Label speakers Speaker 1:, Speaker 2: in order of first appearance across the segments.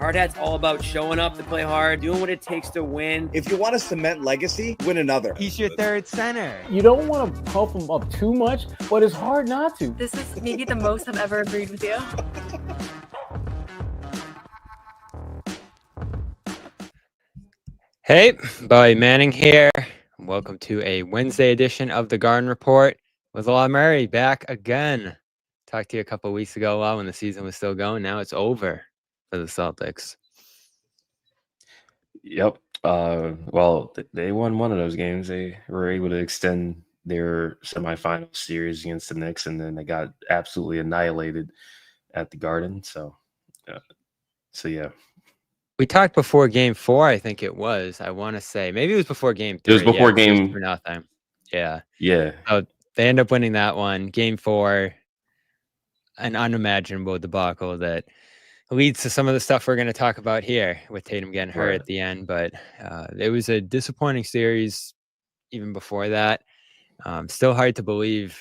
Speaker 1: Hard Hat's all about showing up to play hard, doing what it takes to win.
Speaker 2: If you want to cement legacy, win another.
Speaker 3: He's your third center.
Speaker 4: You don't want to pump him up too much, but it's hard not to.
Speaker 5: This is maybe the most I've ever agreed with you.
Speaker 3: Hey, Bowie Manning here. Welcome to a Wednesday edition of the Garden Report with Law Murray back again. Talked to you a couple of weeks ago, Law, when the season was still going. Now it's over for the Celtics.
Speaker 6: Yep. Well, they won one of those games. They were able to extend their semifinal series against the Knicks, and then they got absolutely annihilated at the Garden. So yeah.
Speaker 3: We talked before Game 4, I think it was. I want to say maybe it was before Game 3.
Speaker 6: It was before
Speaker 3: Game 3-0. Yeah.
Speaker 6: Yeah.
Speaker 3: So they end up winning that one. Game 4, an unimaginable debacle that leads to some of the stuff we're going to talk about here with Tatum getting hurt at the end. But it was a disappointing series even before that. Still hard to believe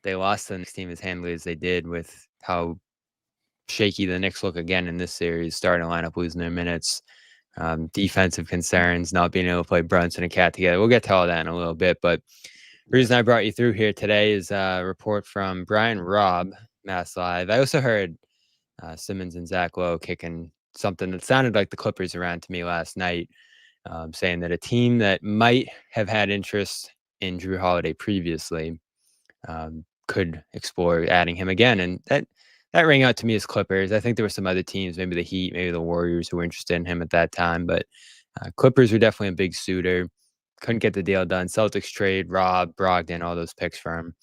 Speaker 3: they lost to the Knicks team as handily as they did, with how shaky the Knicks look again in this series, starting to line up, losing their minutes, defensive concerns, not being able to play Brunson and Cat together. We'll get to all that in a little bit, but the reason I brought you through here today is a report from Brian Robb, Mass Live. I also heard Simmons and Zach Lowe kicking something that sounded like the Clippers around to me last night, saying that a team that might have had interest in Jrue Holiday previously could explore adding him again, and that rang out to me as Clippers. I think there were some other teams, maybe the Heat, maybe the Warriors, who were interested in him at that time. But Clippers were definitely a big suitor. Couldn't get the deal done. Celtics trade Rob, Brogdon, all those picks for him.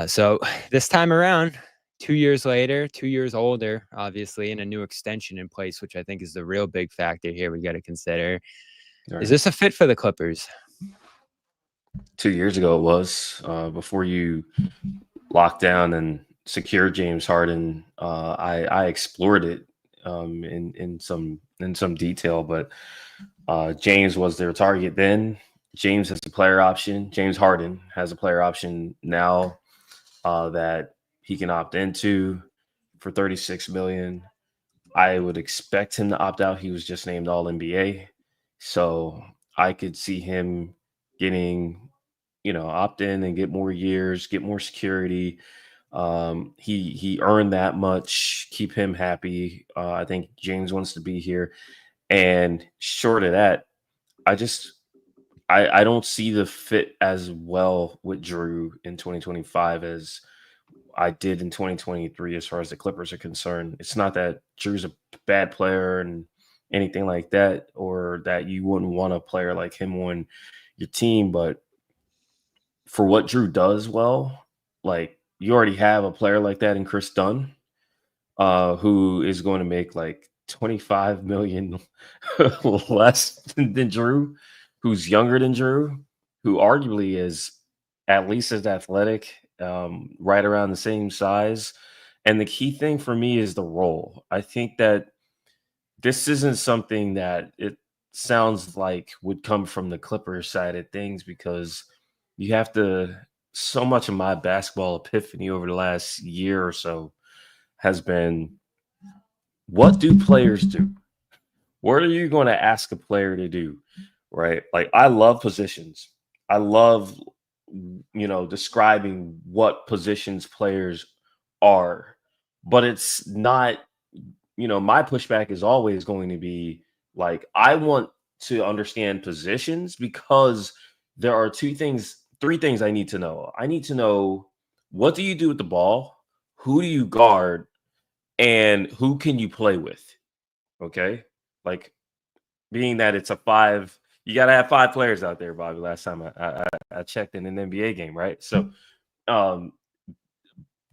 Speaker 3: So this time around, 2 years later, 2 years older, obviously, and a new extension in place, which I think is the real big factor here we got to consider. Right. Is this a fit for the Clippers?
Speaker 6: 2 years ago it was. Before you locked down and secure James Harden, I explored it in some detail, but James was their target then. James has a player option. James Harden has a player option now that he can opt into for $36 million. I would expect him to opt out. He was just named All-NBA, so I could see him getting, opt in and get more years, get more security. He earned that much. Keep him happy. I think James wants to be here. And short of that, I don't see the fit as well with Jrue in 2025 as I did in 2023 as far as the Clippers are concerned. It's not that Jrue's a bad player and anything like that, or that you wouldn't want a player like him on your team, but for what Jrue does well, like, you already have a player like that in Chris Dunn, who is going to make like $25 million less than Jrue, who's younger than Jrue, who arguably is at least as athletic, right around the same size. And the key thing for me is the role. I think that this isn't something that it sounds like would come from the Clippers side of things, because you have to. So much of my basketball epiphany over the last year or so has been, what do players do? What are you going to ask a player to do? Right? Like, I love positions. I love, describing what positions players are, but it's not, my pushback is always going to be like, I want to understand positions because there are three things I need to know. I need to know, what do you do with the ball? Who do you guard? And who can you play with? Okay. Like, being that it's a 5, you got to have 5 players out there, Bobby. Last time I checked in an NBA game, right? So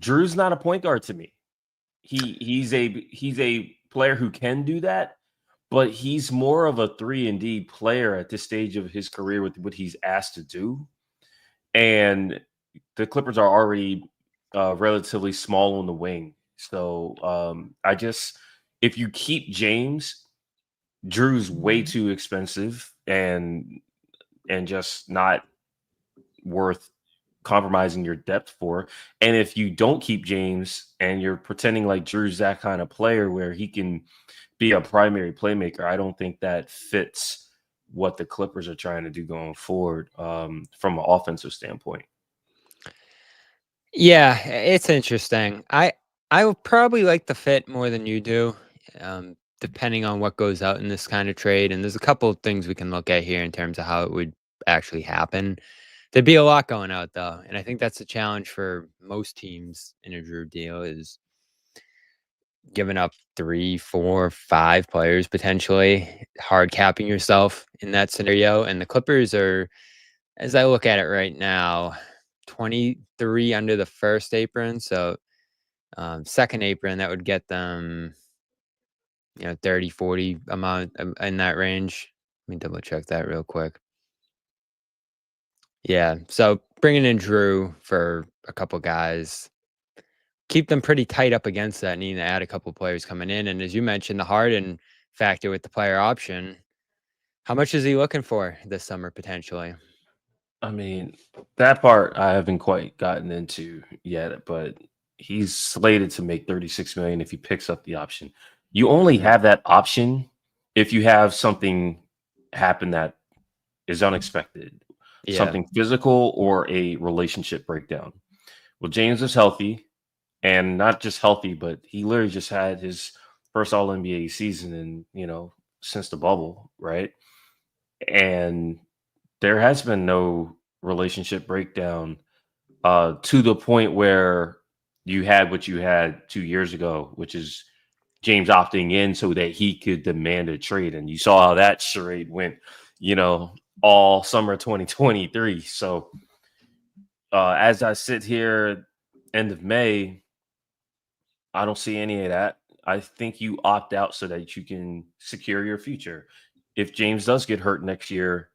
Speaker 6: Jrue's not a point guard to me. He's a player who can do that, but he's more of a 3-and-D player at this stage of his career with what he's asked to do. And the Clippers are already relatively small on the wing. So if you keep James, Jrue's way too expensive and just not worth compromising your depth for. And if you don't keep James and you're pretending like Jrue's that kind of player where he can be a primary playmaker, I don't think that fits what the Clippers are trying to do going forward from an offensive standpoint.
Speaker 3: Yeah, it's interesting. I would probably like the fit more than you do, depending on what goes out in this kind of trade. And there's a couple of things we can look at here in terms of how it would actually happen. There'd be a lot going out though, and I think that's a challenge for most teams in a Jrue deal is giving up 3, 4, 5 players potentially, hard capping yourself in that scenario. And the Clippers are, as I look at it right now, 23 under the first apron. So second apron, that would get them, 30, 40 amount in that range. Let me double check that real quick. Yeah. So bringing in Jrue for a couple guys, keep them pretty tight up against that, needing to add a couple players coming in. And as you mentioned, the Harden factor with the player option, how much is he looking for this summer potentially?
Speaker 6: I mean, that part I haven't quite gotten into yet, but he's slated to make 36 million if he picks up the option. You only have that option if you have something happen that is unexpected,
Speaker 3: Yeah.
Speaker 6: something physical or a relationship breakdown. Well, James is healthy, and not just healthy, but he literally just had his first All NBA season since the bubble, right? And there has been no relationship breakdown to the point where you had what you had 2 years ago, which is James opting in so that he could demand a trade. And you saw how that charade went, all summer 2023. So as I sit here end of May, I don't see any of that. I think you opt out so that you can secure your future. If James does get hurt next year,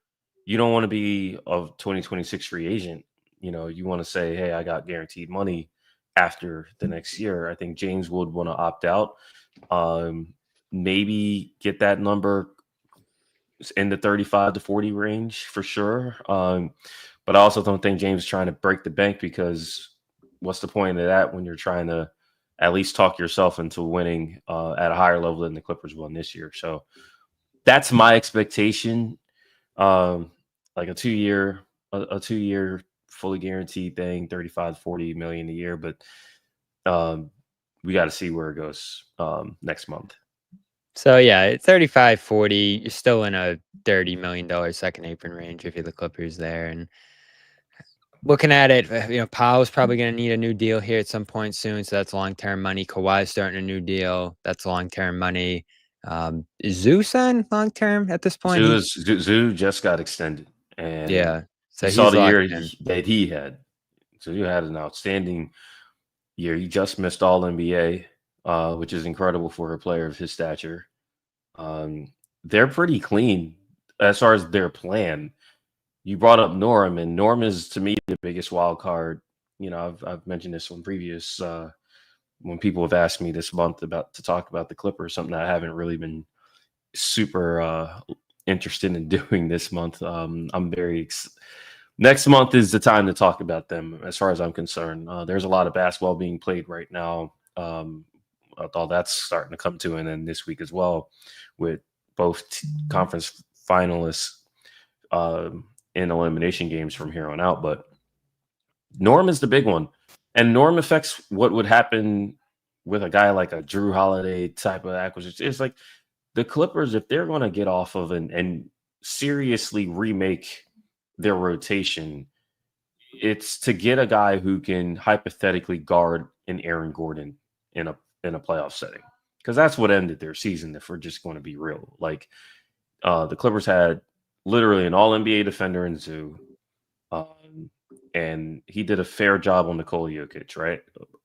Speaker 6: you don't want to be a 2026 free agent. You want to say, hey, I got guaranteed money after the next year. I think James would want to opt out. Maybe get that number in the 35 to 40 range for sure. But I also don't think James is trying to break the bank, because what's the point of that when you're trying to at least talk yourself into winning at a higher level than the Clippers won this year? So that's my expectation. Like a 2-year fully guaranteed thing, 35 to 40 million a year. But we got to see where it goes next month.
Speaker 3: So yeah, 35, 40, you're still in a $30 million second apron range if you're the Clippers there. And looking at it, Powell's probably going to need a new deal here at some point soon. So that's long-term money. Kawhi's starting a new deal. That's long-term money. Is Zoo signed long-term at this point?
Speaker 6: Zoo just got extended. And
Speaker 3: yeah. So
Speaker 6: you saw the year
Speaker 3: in.
Speaker 6: that he had. So you had an outstanding year. He just missed All NBA, which is incredible for a player of his stature. They're pretty clean as far as their plan. You brought up Norm, and Norm is, to me, the biggest wild card. I've mentioned this on previous when people have asked me this month to talk about the Clippers, something I haven't really been super interested in doing this month. I'm very next month is the time to talk about them, as far as I'm concerned. There's a lot of basketball being played right now. Although that's starting to come to an end this week as well, with both conference finalists in elimination games from here on out. But Norm is the big one, and Norm affects what would happen with a guy like a Jrue Holiday type of acquisition. It's like the Clippers, if they're going to get off of and seriously remake their rotation, it's to get a guy who can hypothetically guard an Aaron Gordon in a playoff setting, because that's what ended their season. If we're just going to be real, like the Clippers had literally an All NBA defender in Zoo, and he did a fair job on Nikola Jokic, right?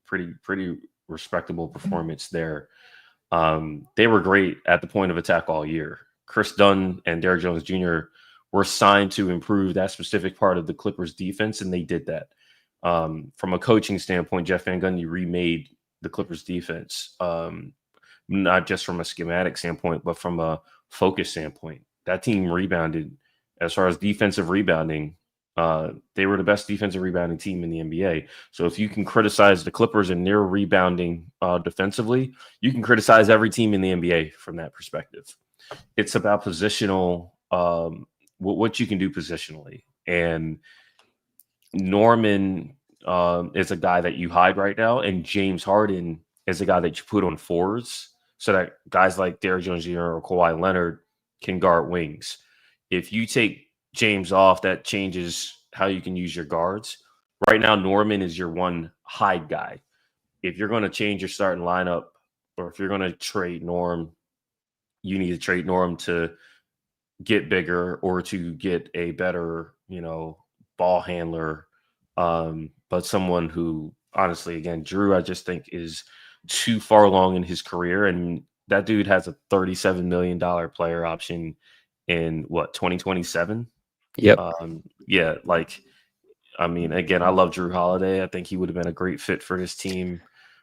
Speaker 6: Pretty respectable performance there. They were great at the point of attack all year. Chris Dunn and Derrick Jones Jr. were signed to improve that specific part of the Clippers defense, and they did that. From a coaching standpoint, Jeff Van Gundy remade the Clippers defense, not just from a schematic standpoint, but from a focus standpoint. That team rebounded, as far as defensive rebounding, They were the best defensive rebounding team in the NBA. So if you can criticize the Clippers and their rebounding defensively, you can criticize every team in the NBA from that perspective. It's about positional, what you can do positionally. And Norman is a guy that you hide right now, and James Harden is a guy that you put on fours so that guys like Derrick Jones Jr. or Kawhi Leonard can guard wings. If you take James off, that changes how you can use your guards. Right now, Norman is your one hide guy. If you're going to change your starting lineup, or if you're going to trade Norm, you need to trade Norm to get bigger or to get a better, ball handler. But someone who, honestly, again, Jrue, I just think is too far along in his career. And that dude has a $37 million player option in 2027?
Speaker 3: Yep.
Speaker 6: Yeah, again, I love Jrue Holiday. I think he would have been a great fit for this team.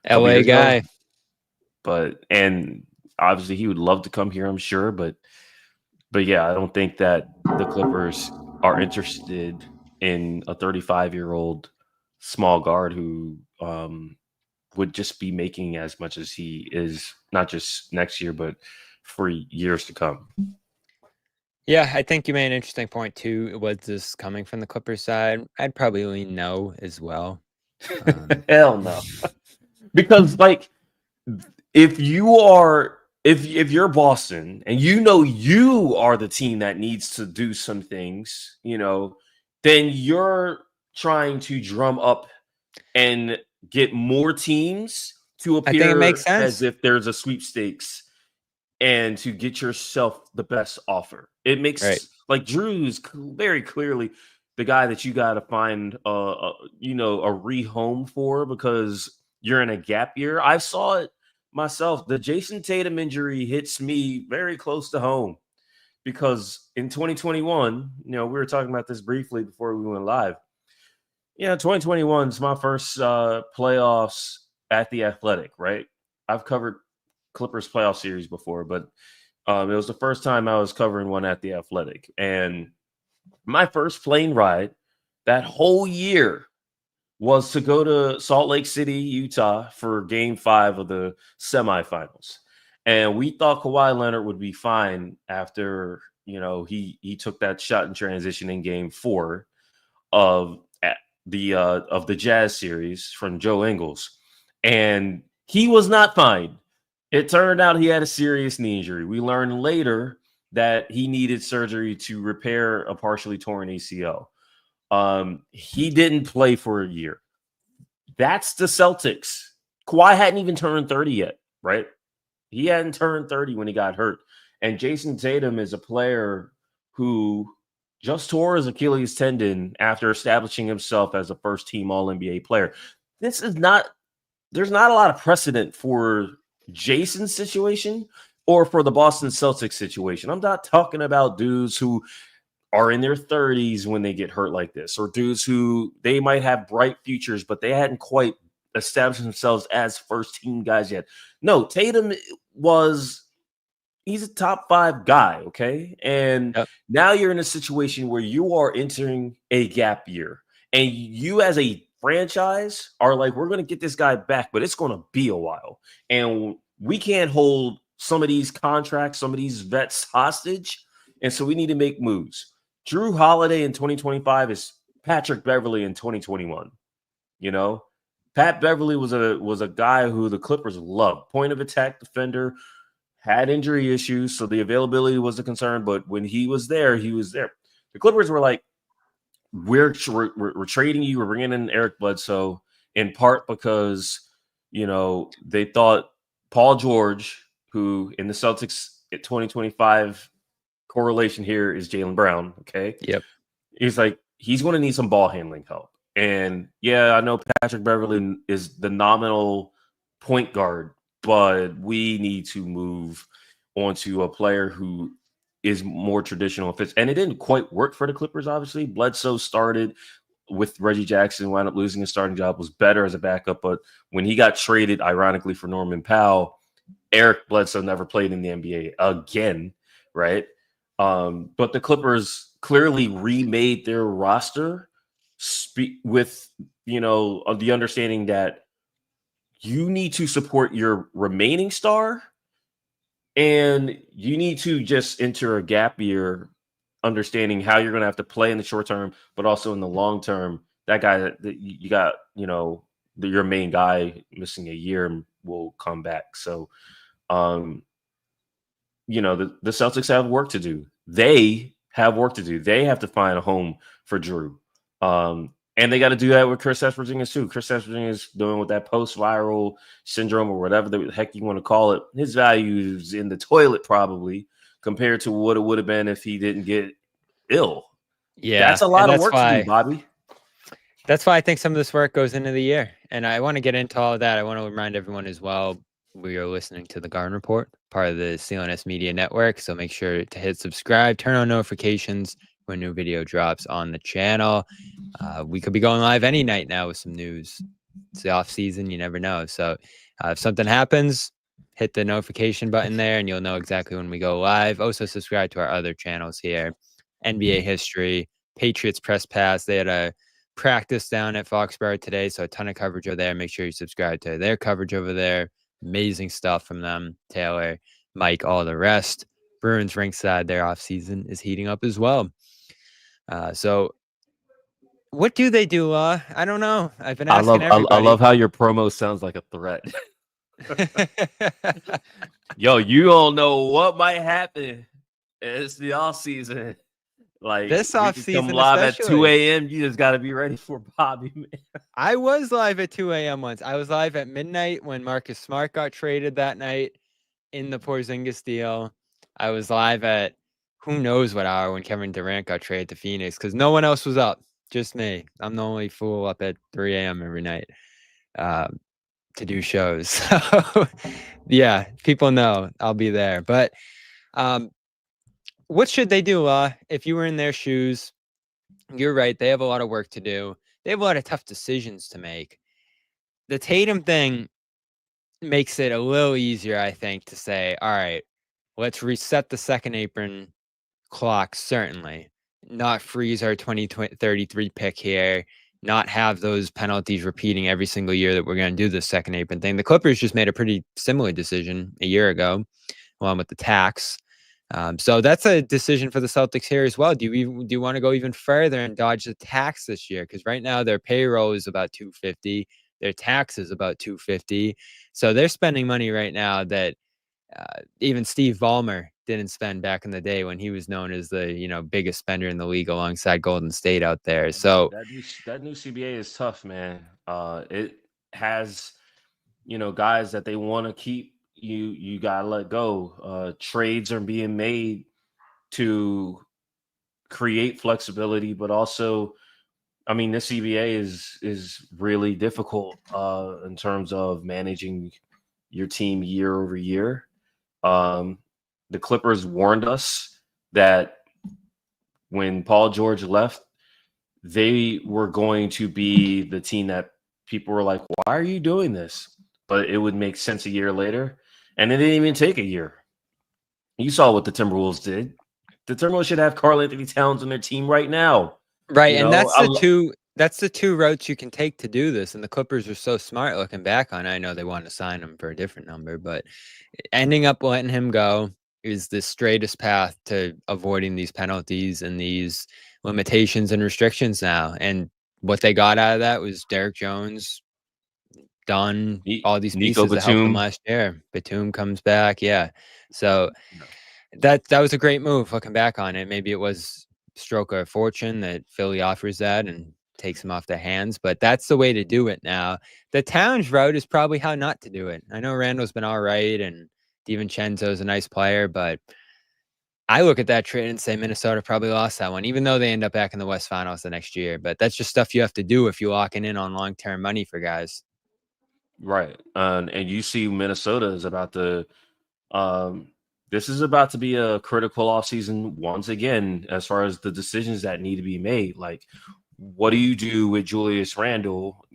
Speaker 3: LA guy.
Speaker 6: And obviously he would love to come here, I'm sure, but yeah, I don't think that the Clippers are interested in a 35-year-old small guard who would just be making as much as he is, not just next year, but for years to come.
Speaker 3: Yeah, I think you made an interesting point too. Was this coming from the Clippers side? I'd probably lean no as well.
Speaker 6: Hell no. Because if you're Boston and you are the team that needs to do some things, then you're trying to drum up and get more teams to appear,
Speaker 3: I think it makes sense,
Speaker 6: as if there's a sweepstakes, and to get yourself the best offer. It makes like Jrue is very clearly the guy that you got to find a rehome for, because you're in a gap year. I saw it myself. The Jason Tatum injury hits me very close to home, because in 2021, we were talking about this briefly before we went live. 2021 is my first playoffs at the Athletic, right? I've covered Clippers playoff series before, but it was the first time I was covering one at the Athletic. And my first plane ride that whole year was to go to Salt Lake City, Utah for Game 5 of the semifinals. And we thought Kawhi Leonard would be fine after, he took that shot in transition in Game 4 of the Jazz series from Joe Ingles. And he was not fine. It turned out he had a serious knee injury. We learned later that he needed surgery to repair a partially torn ACL. He didn't play for a year. That's the Celtics. Kawhi hadn't even turned 30 yet, right? He hadn't turned 30 when he got hurt. And Jason Tatum is a player who just tore his Achilles tendon after establishing himself as a first-team All-NBA player. There's not a lot of precedent for Jason's situation or for the Boston Celtics situation. I'm not talking about dudes who are in their 30s when they get hurt like this, or dudes who they might have bright futures, but they hadn't quite established themselves as first-team guys yet. No, Tatum he's a top 5 guy, okay? And now you're in a situation where you are entering a gap year, and you as a franchise are like, we're going to get this guy back, but it's going to be a while. And we can't hold some of these contracts, some of these vets hostage. And so we need to make moves. Jrue Holiday in 2025 is Patrick Beverley in 2021. Pat Beverley was a guy who the Clippers loved. Point of attack defender, had injury issues, so the availability was a concern. But when he was there, he was there. The Clippers were like, we're trading you. We're bringing in Eric Bledsoe, in part because, they thought Paul George, who in the Celtics at 2025 correlation here is Jaylen Brown. Okay.
Speaker 3: Yep.
Speaker 6: He's like, he's going to need some ball handling help. And yeah, I know Patrick Beverley is the nominal point guard, but we need to move on to a player who is more traditional fits. And it didn't quite work for the Clippers, obviously. Bledsoe started with Reggie Jackson, wound up losing his starting job, was better as a backup. But when he got traded, ironically, for Norman Powell, Eric Bledsoe never played in the NBA again, right? But the Clippers clearly remade their roster with, the understanding that you need to support your remaining star and you need to just enter a gap year understanding how you're going to have to play in the short term, but also in the long term. That guy that you got, your main guy missing a year will come back. So, the Celtics have work to do. They have work to do. They have to find a home for Jrue. And they got to do that with Kristaps Porzingis too. Kristaps Porzingis doing with that post-viral syndrome or whatever the heck you want to call it. His value is in the toilet probably compared to what it would have been if he didn't get ill.
Speaker 3: Yeah,
Speaker 6: that's a lot of work to do, Bobby.
Speaker 3: That's why I think some of this work goes into the year. And I want to get into all of that. I want to remind everyone as well, we are listening to the Garden Report, part of the CLNS Media Network. So make sure to hit subscribe, turn on notifications when new video drops on the channel. We could be going live any night now with some news. It's the offseason. You never know. So if something happens, hit the notification button there and you'll know exactly when we go live. Also subscribe to our other channels here. NBA history, Patriots press pass. They had a practice down at Foxborough today, so a ton of coverage over there. Make sure you subscribe to their coverage over there. Amazing stuff from them. Taylor, Mike, all the rest. Bruins ringside, their offseason is heating up as well. So what do they do, Law? I don't know. I've been asking everybody.
Speaker 6: I love how your promo sounds like a threat. Yo, you don't know what might happen. It's the offseason. Like
Speaker 3: this offseason,
Speaker 6: come live at 2 a.m. You just got to be ready for Bobby, man.
Speaker 3: I was live at 2 a.m. once. I was live at midnight when Marcus Smart got traded that night in the Porzingis deal. I was live at who knows what hour when Kevin Durant got traded to Phoenix because no one else was up. Just me. I'm the only fool up at 3 a.m. every night to do shows. So, yeah, people know I'll be there. But what should they do, if you were in their shoes? You're right. They have a lot of work to do. They have a lot of tough decisions to make. The Tatum thing makes it a little easier, I think, to say, all right, let's reset the second apron clock, certainly. Not freeze our 2033 pick here. Not have those penalties repeating every single year that we're going to do the second apron thing. The Clippers just made a pretty similar decision a year ago, along with the tax. So that's a decision for the Celtics here as well. Do you want to go even further and dodge the tax this year? Because right now their payroll is about $250, their tax is about $250. So they're spending money right now that even Steve Ballmer didn't spend back in the day when he was known as the biggest spender in the league alongside Golden State out there. So
Speaker 6: that new CBA is tough, man. It has guys that they want to keep. You gotta let go. Trades are being made to create flexibility, but also, I mean, this CBA is really difficult in terms of managing your team year over year. The Clippers warned us that when Paul George left, they were going to be the team that people were like, "Why are you doing this?" But it would make sense a year later. And it didn't even take a year. You saw what the Timberwolves did. The Timberwolves should have Karl Anthony Towns on their team right now.
Speaker 3: Right, and that's the two routes you can take to do this. And the Clippers are so smart looking back on it. I know they wanted to sign him for a different number, but ending up letting him go is the straightest path to avoiding these penalties and these limitations and restrictions now. And what they got out of that was Derek Jones, done all these pieces that helped them last year. Batum comes back, yeah. So that was a great move. Looking back on it, maybe it was stroke of fortune that Philly offers that and takes him off their hands, but that's the way to do it now. The Towns route is probably how not to do it. I know Randall's been all right, and DiVincenzo's a nice player, but I look at that trade and say Minnesota probably lost that one, even though they end up back in the West Finals the next year. But that's just stuff you have to do if you're locking in on long-term money for guys.
Speaker 6: Right. And you see Minnesota is about to this is about to be a critical offseason once again, as far as the decisions that need to be made. Like, what do you do with Julius Randle?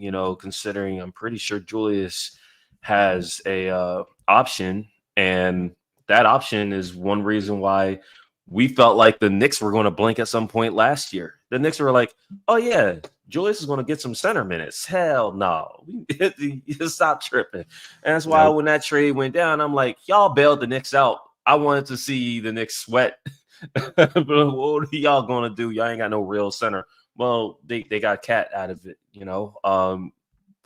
Speaker 6: Considering I'm pretty sure Julius has a option, and that option is one reason why we felt like the Knicks were going to blink at some point last year. The Knicks were like, oh, yeah, Julius is going to get some center minutes. Hell no. Stop tripping. And that's why when that trade went down, I'm like, y'all bailed the Knicks out. I wanted to see the Knicks sweat. But what are y'all going to do? Y'all ain't got no real center. Well, they got Cat out of it, you know.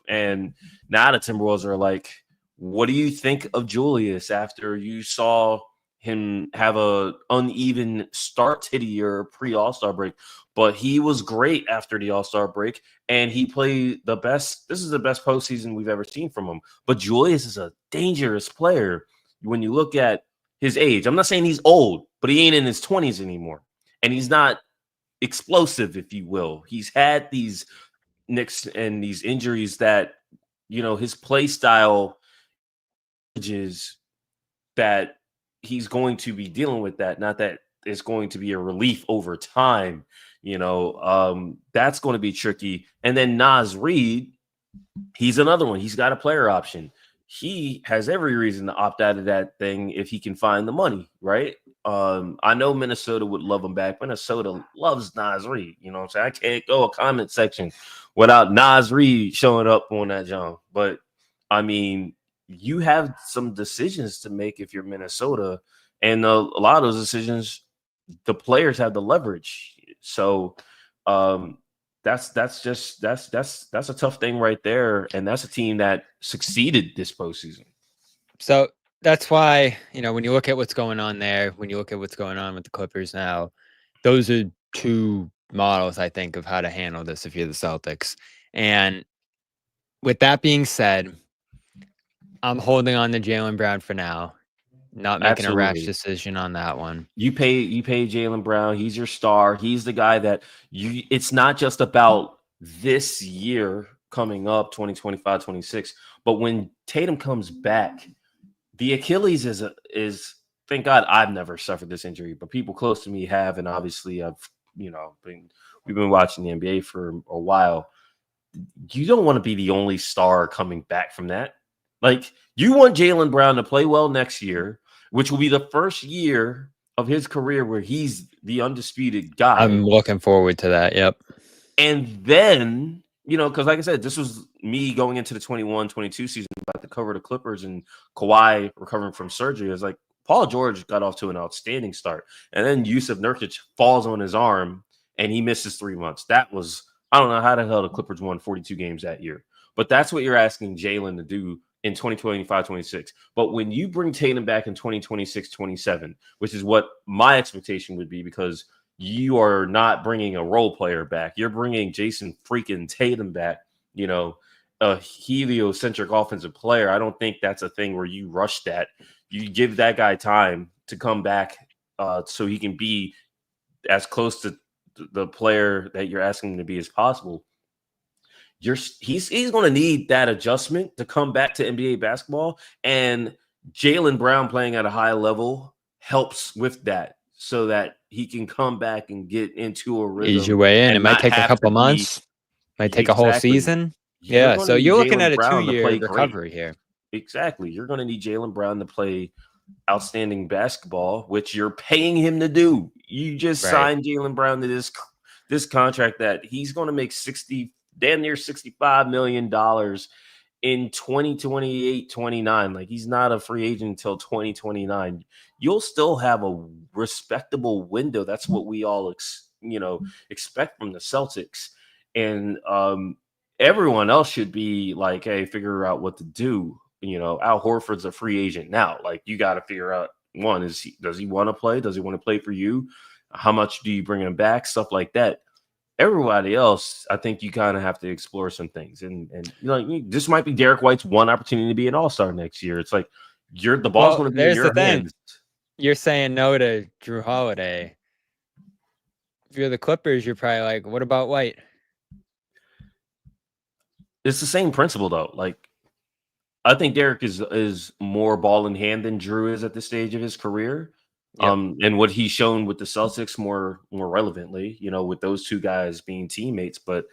Speaker 6: And now the Timberwolves are like, what do you think of Julius after you saw him have a uneven start to the year pre-All-Star break? But he was great after the All-Star break, and he played the best. This is the best postseason we've ever seen from him. But Julius is a dangerous player when you look at his age. I'm not saying he's old, but he ain't in his 20s anymore. And he's not explosive, if you will. He's had these nicks and these injuries that, you know, his play style is that he's going to be dealing with that, not that it's going to be a relief over time. You know, that's going to be tricky. And then Naz Reid, he's another one. He's got a player option. He has every reason to opt out of that thing if he can find the money, right? I know Minnesota would love him back. Minnesota loves Naz Reid. You know what I'm saying? I can't go a comment section without Naz Reid showing up on that John. But, I mean, you have some decisions to make if you're Minnesota. And a lot of those decisions, the players have the leverage. So that's a tough thing right there. And that's a team that succeeded this postseason.
Speaker 3: So that's why, you know, when you look at what's going on there, when you look at what's going on with the Clippers now, those are two models, I think, of how to handle this if you're the Celtics. And with that being said, I'm holding on to Jaylen Brown for now. Not making a rash decision on that one. You pay
Speaker 6: Jaylen Brown. He's your star. He's the guy that it's not just about this year coming up, 2025, 26. But when Tatum comes back, the Achilles is thank God I've never suffered this injury, but people close to me have, and obviously we've been watching the NBA for a while. You don't want to be the only star coming back from that. Like, you want Jaylen Brown to play well next year, which will be the first year of his career where he's the undisputed guy.
Speaker 3: I'm looking forward to that. Yep.
Speaker 6: And then, you know, because like I said, this was me going into the 21-22 season about to cover the Clippers and Kawhi recovering from surgery. It was like Paul George got off to an outstanding start. And then Yusuf Nurkic falls on his arm and he misses 3 months. That was, I don't know how the hell the Clippers won 42 games that year. But that's what you're asking Jaylen to do in 2025-26. But when you bring Tatum back in 2026-27, which is what my expectation would be, because you are not bringing a role player back. You're bringing Jason freaking Tatum back, you know, a heliocentric offensive player. I don't think that's a thing where you rush that. You give that guy time to come back so he can be as close to the player that you're asking him to be as possible. He's going to need that adjustment to come back to NBA basketball, and Jaylen Brown playing at a high level helps with that, so that he can come back and get into a rhythm.
Speaker 3: Ease your way in. It might take a couple months, might take a whole season. Yeah, so you're looking at a 2-year recovery here. Exactly. You're going to need Jaylen Brown to play outstanding basketball, which you're paying him to do. You just signed Jaylen Brown to this contract that he's going to make damn near $65 million in 2028-29. Like, he's not a free agent until 2029. You'll still have a respectable window. That's what we all expect from the Celtics. And everyone else should be like, hey, figure out what to do. You know, Al Horford's a free agent now. Like, you got to figure out, one, does he want to play? Does he want to play for you? How much do you bring him back? Stuff like that. Everybody else, I think you kind of have to explore some things. And you know, this might be Derek White's one opportunity to be an all-star next year. It's like the ball's going to be in your hands. You're saying no to Jrue Holiday. If you're the Clippers, you're probably like, what about White?
Speaker 6: It's the same principle, though. Like, I think Derek is more ball in hand than Jrue is at this stage of his career. Yep. And what he's shown with the Celtics more relevantly, you know, with those two guys being teammates. But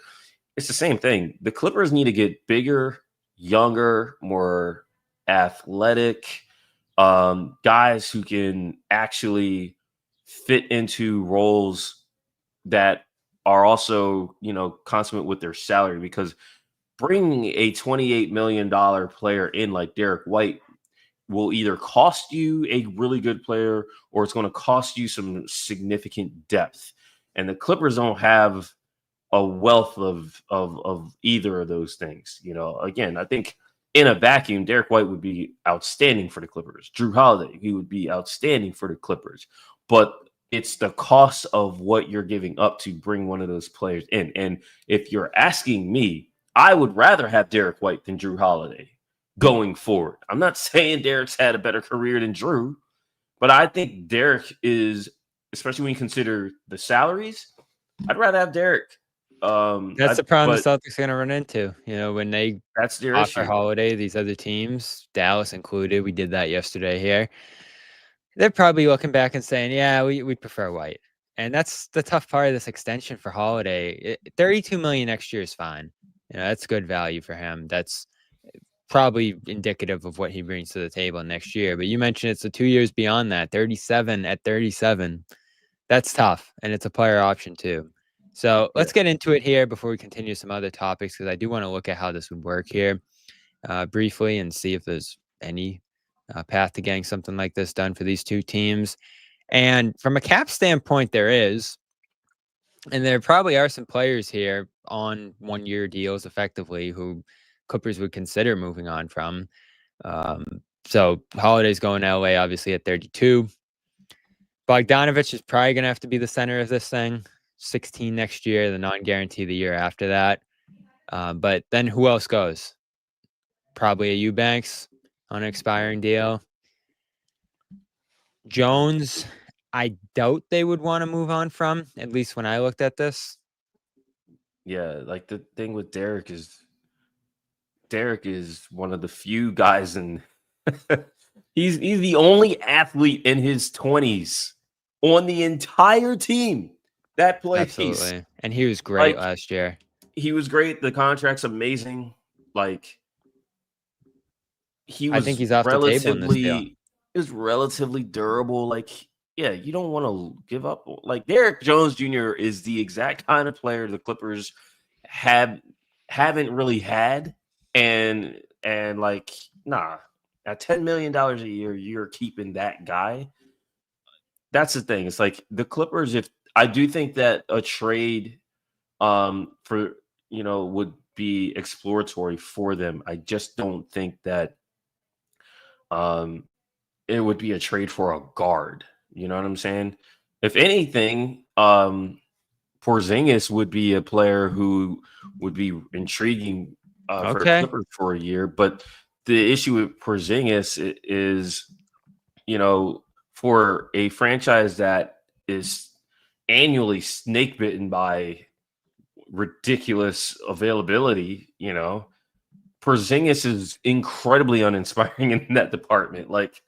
Speaker 6: it's the same thing. The Clippers need to get bigger, younger, more athletic, guys who can actually fit into roles that are also, consummate with their salary, because bringing a $28 million player in like Derek White will either cost you a really good player or it's going to cost you some significant depth. And the Clippers don't have a wealth of either of those things. Again, I think in a vacuum, Derek White would be outstanding for the Clippers. Jrue Holiday, he would be outstanding for the Clippers. But it's the cost of what you're giving up to bring one of those players in. And if you're asking me, I would rather have Derek White than Jrue Holiday going forward. I'm not saying Derek's had a better career than Jrue, but I think Derek is, especially when you consider the salaries, I'd rather have Derek.
Speaker 3: That's the problem the Celtics are going to run into. When they
Speaker 6: that's their
Speaker 3: offer
Speaker 6: issue.
Speaker 3: Holiday, these other teams, Dallas included, we did that yesterday here. They're probably looking back and saying, yeah, we prefer White. And that's the tough part of this extension for Holiday. $32 million next year is fine. That's good value for him. That's probably indicative of what he brings to the table next year. But you mentioned it's the 2 years beyond that, 37 at 37. That's tough. And it's a player option too. So let's get into it here before we continue some other topics, because I do want to look at how this would work here briefly and see if there's any path to getting something like this done for these two teams. And from a cap standpoint, there is. And there probably are some players here on 1-year deals effectively who Clippers would consider moving on from. So Holiday's going to LA obviously at 32. Bogdanovich is probably going to have to be the center of this thing. 16 next year, the non-guarantee the year after that. But then who else goes? Probably a Eubanks on an expiring deal. Jones, I doubt they would want to move on from, at least when I looked at this.
Speaker 6: Yeah, like the thing with Derek is one of the few guys in he's the only athlete in his 20s on the entire team that plays.
Speaker 3: Absolutely. And he was great last year.
Speaker 6: He was great. The contract's amazing. Like he was
Speaker 3: I think he's off the table in this deal.
Speaker 6: He was relatively durable. Like, yeah, you don't want to give up. Like Derek Jones Jr. is the exact kind of player the Clippers haven't really had. And like, nah, at $10 million a year, you're keeping that guy. That's the thing. It's like the Clippers, if I do think that a trade for would be exploratory for them. I just don't think that it would be a trade for a guard. You know what I'm saying? If anything, Porzingis would be a player who would be intriguing for the Clippers for a year. But the issue with Porzingis is, for a franchise that is annually snake bitten by ridiculous availability, Porzingis is incredibly uninspiring in that department. Like,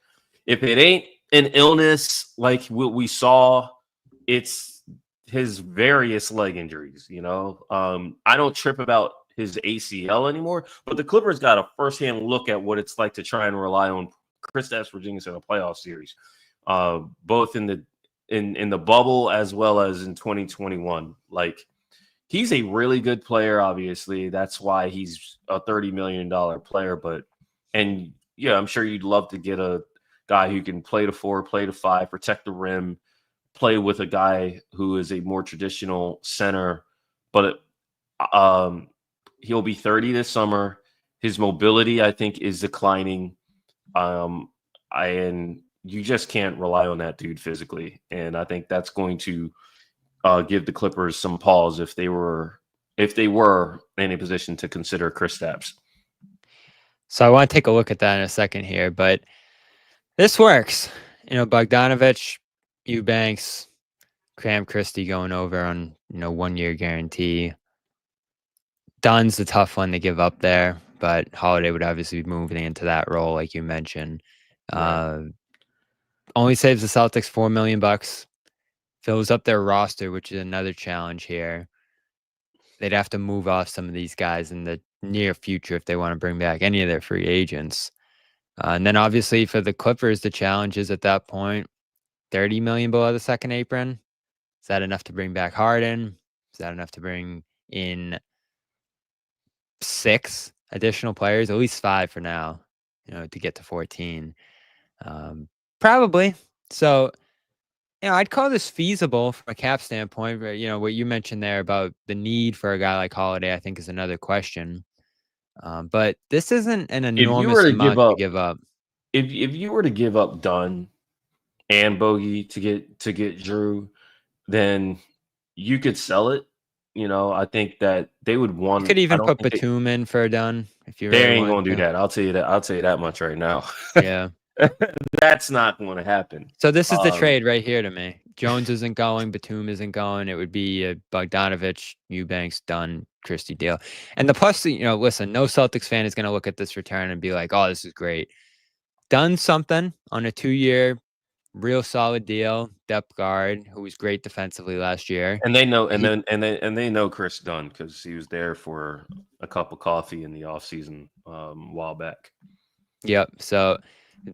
Speaker 6: if it ain't an illness like what we saw, it's his various leg injuries. I don't trip about his ACL anymore, but the Clippers got a firsthand look at what it's like to try and rely on Kristaps Porzingis in a playoff series, both in the bubble as well as in 2021. Like, he's a really good player, obviously. That's why he's a $30 million player. I'm sure you'd love to get a guy who can play the 4, play the 5, protect the rim, play with a guy who is a more traditional center. But he'll be 30 this summer. His mobility, I think, is declining. And you just can't rely on that dude physically. And I think that's going to give the Clippers some pause if they were in a position to consider Kristaps.
Speaker 3: So I want to take a look at that in a second here, but this works. Bogdanovich, Eubanks, Cam Christie going over on 1-year guarantee. Dunn's the tough one to give up there, but Holiday would obviously be moving into that role, like you mentioned. Right. Only saves the Celtics $4 million. Fills up their roster, which is another challenge here. They'd have to move off some of these guys in the near future if they want to bring back any of their free agents. And then obviously for the Clippers, the challenge is at that point, 30 million below the second apron. Is that enough to bring back Harden? Is that enough to bring in 6 additional players, at least 5 for now, to get to 14? Probably. So, I'd call this feasible from a cap standpoint. But, what you mentioned there about the need for a guy like Holiday, I think is another question. But this isn't an
Speaker 6: If you
Speaker 3: enormous
Speaker 6: were to
Speaker 3: amount
Speaker 6: give up,
Speaker 3: to give up.
Speaker 6: if you were to give up Dunn and Bogey to get Jrue, then you could sell it. I think that they would
Speaker 3: You
Speaker 6: want.
Speaker 3: could
Speaker 6: I
Speaker 3: even
Speaker 6: don't
Speaker 3: put
Speaker 6: think
Speaker 3: Batum in for Dunn if you
Speaker 6: they
Speaker 3: really
Speaker 6: ain't
Speaker 3: want
Speaker 6: gonna do
Speaker 3: to.
Speaker 6: that. I'll tell you that. I'll tell you that much right now.
Speaker 3: Yeah.
Speaker 6: That's not going to happen.
Speaker 3: So this is the trade right here to me. Jones isn't going. Batum isn't going. It would be a Bogdanovich, Eubanks, Dunn, Christie deal. And the plus, listen, no Celtics fan is going to look at this return and be like, oh, this is great. Done something on a 2-year, real solid deal. Depth guard who was great defensively last year.
Speaker 6: And they know, they know Chris Dunn because he was there for a cup of coffee in the offseason a while back.
Speaker 3: Yep. So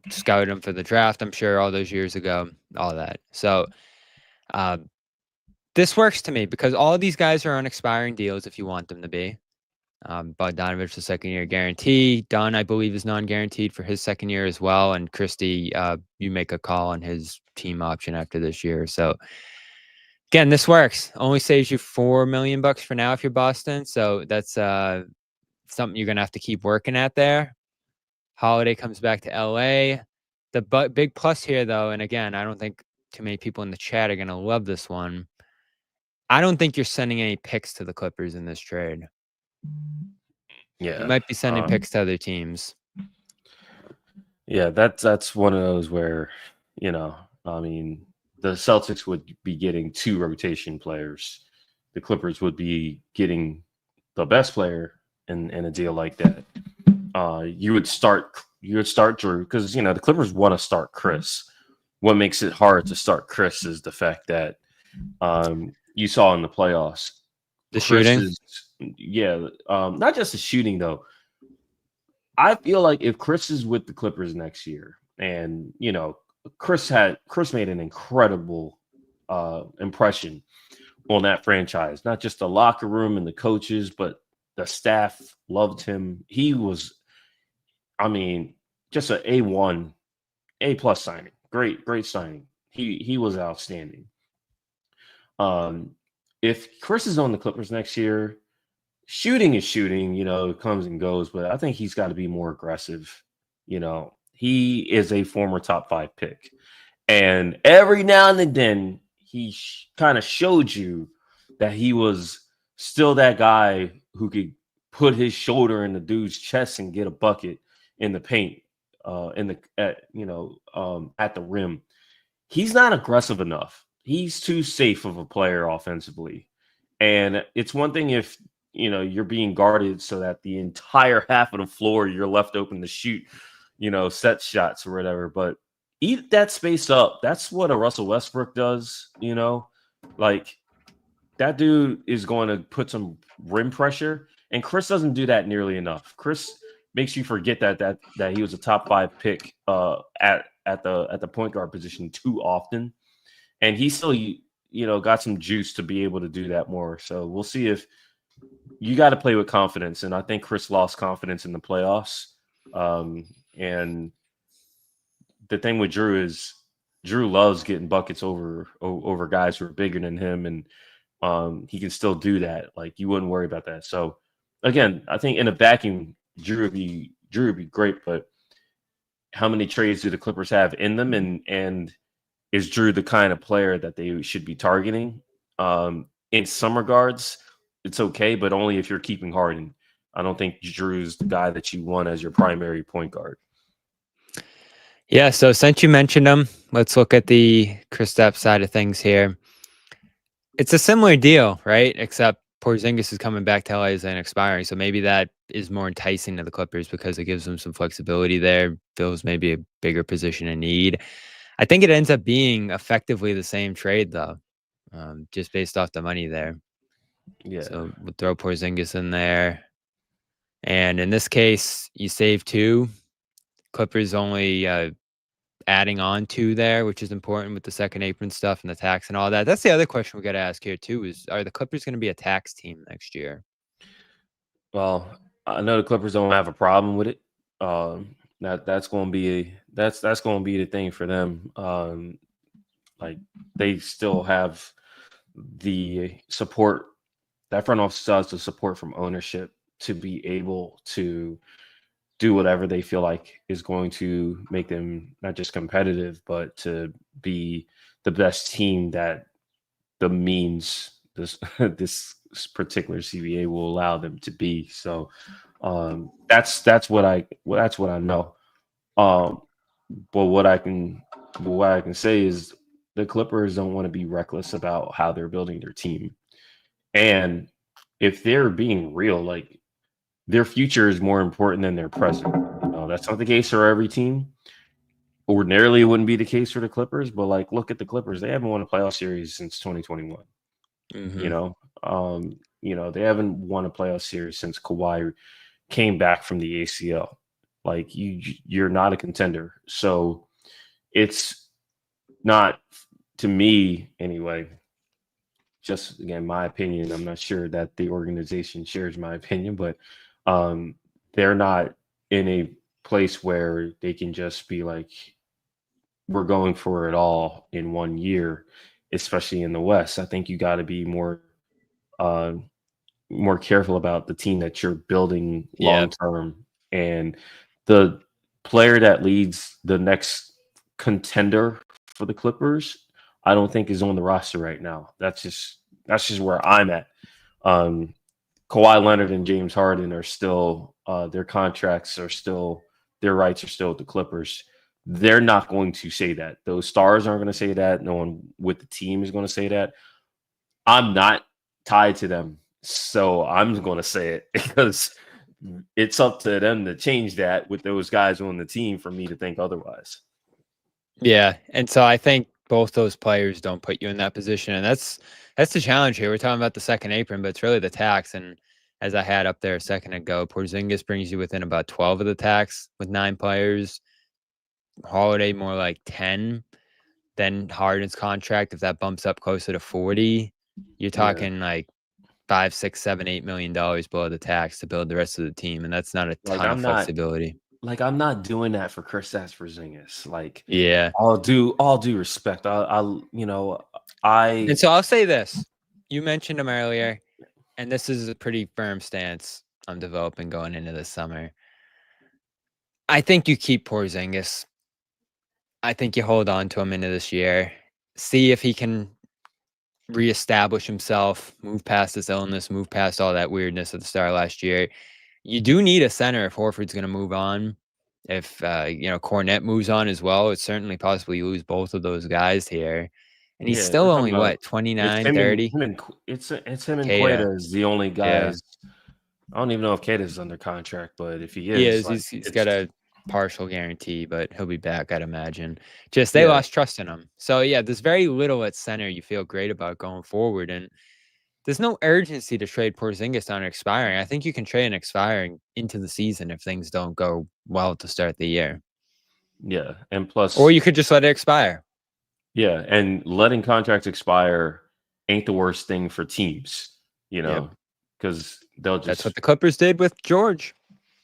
Speaker 3: scouted him for the draft, I'm sure, all those years ago, all that. So this works to me because all of these guys are on expiring deals if you want them to be. Bogdanovich, the second-year guarantee. Dunn, I believe, is non-guaranteed for his second year as well. And Christie, you make a call on his team option after this year. So, again, this works. Only saves you $4 million for now if you're Boston. So that's something you're going to have to keep working at there. Holiday comes back to LA. The big plus here, though, and again, I don't think too many people in the chat are going to love this one. I don't think you're sending any picks to the Clippers in this trade.
Speaker 6: Yeah,
Speaker 3: You might be sending picks to other teams.
Speaker 6: Yeah, that's one of those where, I mean, the Celtics would be getting 2 rotation players. The Clippers would be getting the best player in a deal like that. You would start Jrue because the Clippers want to start Chris. What makes it hard to start Chris is the fact that you saw in the playoffs
Speaker 3: The shooting?
Speaker 6: Not just the shooting though. I feel like if Chris is with the Clippers next year, and Chris made an incredible impression on that franchise, not just the locker room and the coaches, but the staff loved him. He was, just an A1, A+ signing. Great signing. He was outstanding. If Chris is on the Clippers next year, shooting is shooting, it comes and goes, but I think he's got to be more aggressive. He is a former top 5 pick. And every now and then he kind of showed you that he was still that guy who could put his shoulder in the dude's chest and get a bucket in the paint, at the rim. He's not aggressive enough. He's too safe of a player offensively. And it's one thing if, you're being guarded so that the entire half of the floor you're left open to shoot, set shots or whatever. But eat that space up. That's what a Russell Westbrook does, Like, that dude is going to put some rim pressure. And Chris doesn't do that nearly enough. Chris makes you forget that he was a top 5 pick at the point guard position too often. And he still, got some juice to be able to do that more. So we'll see if you got to play with confidence. And I think Chris lost confidence in the playoffs. And the thing with Jrue is Jrue loves getting buckets over guys who are bigger than him. And he can still do that. Like, you wouldn't worry about that. So again, I think in a vacuum, Jrue would be great, but how many trades do the Clippers have in them? And is Jrue the kind of player that they should be targeting? In some regards, it's okay, but only if you're keeping Harden. I don't think Jrue's the guy that you want as your primary point guard.
Speaker 3: Yeah, so since you mentioned him, let's look at the Kristaps side of things here. It's a similar deal, right? Except Porzingis is coming back to LA as an expiring, so maybe that is more enticing to the Clippers because it gives them some flexibility there, fills maybe a bigger position in need. I think it ends up being effectively the same trade, though, just based off the money there.
Speaker 6: Yeah.
Speaker 3: So we'll throw Porzingis in there. And in this case, you save 2. Clippers only adding on to there, which is important with the second apron stuff and the tax and all that. That's the other question we got to ask here too: is are the Clippers going to be a tax team next year?
Speaker 6: Well, I know the Clippers don't have a problem with it. That's going to be that's going to be the thing for them. Like they still have the support. That front office has the support from ownership to be able to do whatever they feel like is going to make them not just competitive, but to be the best team that the means this this particular CBA will allow them to be. So that's what I know. But what I can say is the Clippers don't want to be reckless about how they're building their team. And if they're being real, like their future is more important than their present. That's not the case for every team. Ordinarily, it wouldn't be the case for the Clippers, but like, look at the Clippers. They haven't won a playoff series since 2021.
Speaker 3: Mm-hmm.
Speaker 6: They haven't won a playoff series since Kawhi came back from the ACL. Like you're not a contender. So it's not, to me anyway, just again, my opinion. I'm not sure that the organization shares my opinion, but they're not in a place where they can just be like, we're going for it all in 1 year, especially in the West. I think you got to be more careful about the team that you're building long term. And the player that leads the next contender for the Clippers, I don't think is on the roster right now. That's just where I'm at. Kawhi Leonard and James Harden are still their contracts are still, their rights are still at the Clippers. They're not going to say that. Those stars aren't going to say that. No one with the team is going to say that. I'm not tied to them, so I'm going to say it because it's up to them to change that with those guys on the team for me to think otherwise.
Speaker 3: Yeah, and so I think both those players don't put you in that position, and that's the challenge here. We're talking about the second apron, but it's really the tax. And as I had up there a second ago, Porzingis brings you within about 12 of the tax with 9 players. Holiday more like 10. Then Harden's contract, if that bumps up closer to 40, you're talking like $5, $6, $7, $8 million below the tax to build the rest of the team, and that's not a ton of flexibility.
Speaker 6: I'm not doing that for Kristaps Porzingis. Like,
Speaker 3: yeah,
Speaker 6: all due respect. And
Speaker 3: so I'll say this: you mentioned him earlier, and this is a pretty firm stance I'm developing going into this summer. I think you keep Porzingis. I think you hold on to him into this year. See if he can reestablish himself, move past this illness, move past all that weirdness at the start of last year. You do need a center if Horford's going to move on. If Cornette moves on as well, it's certainly possible you lose both of those guys here. And he's still only, 29, 30?
Speaker 6: It's him and Queta is the only guys. Yeah. I don't even know if Queta's under contract, but if he is.
Speaker 3: He's got a partial guarantee, but he'll be back, I'd imagine. Just they lost trust in him. So, there's very little at center you feel great about going forward. And there's no urgency to trade Porzingis on expiring. I think you can trade an expiring into the season if things don't go well to start the year.
Speaker 6: Yeah, and plus...
Speaker 3: Or you could just let it expire.
Speaker 6: Yeah, and letting contracts expire ain't the worst thing for teams, because they'll just...
Speaker 3: That's what the Clippers did with George.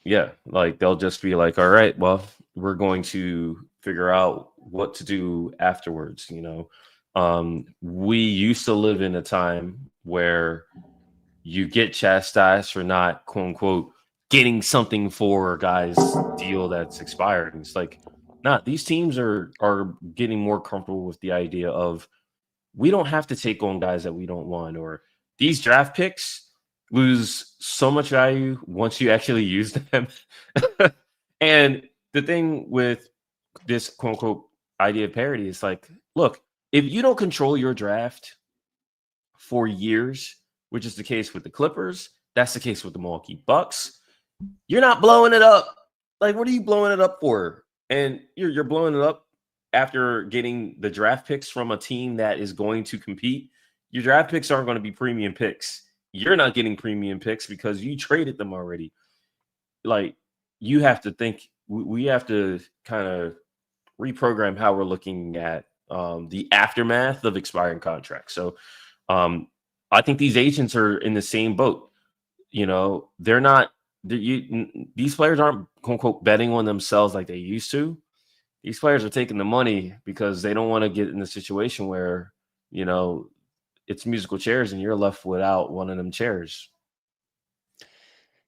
Speaker 6: Yeah, like they'll just be like, all right, well, we're going to figure out what to do afterwards, We used to live in a time where you get chastised for not, quote unquote, getting something for a guy's deal that's expired. And it's like, these teams are getting more comfortable with the idea of we don't have to take on guys that we don't want, or these draft picks lose so much value once you actually use them. And the thing with this quote unquote idea of parity is like, look, if you don't control your draft for years, which is the case with the Clippers, that's the case with the Milwaukee Bucks, you're not blowing it up. Like, what are you blowing it up for? And you're blowing it up after getting the draft picks from a team that is going to compete. Your draft picks aren't going to be premium picks. You're not getting premium picks because you traded them already. Like, you have to think, we have to kind of reprogram how we're looking at the aftermath of expiring contracts. So I think these agents are in the same boat. You know, these players aren't quote unquote betting on themselves like they used to. These players are taking the money because they don't want to get in the situation where, you know, it's musical chairs and you're left without one of them chairs.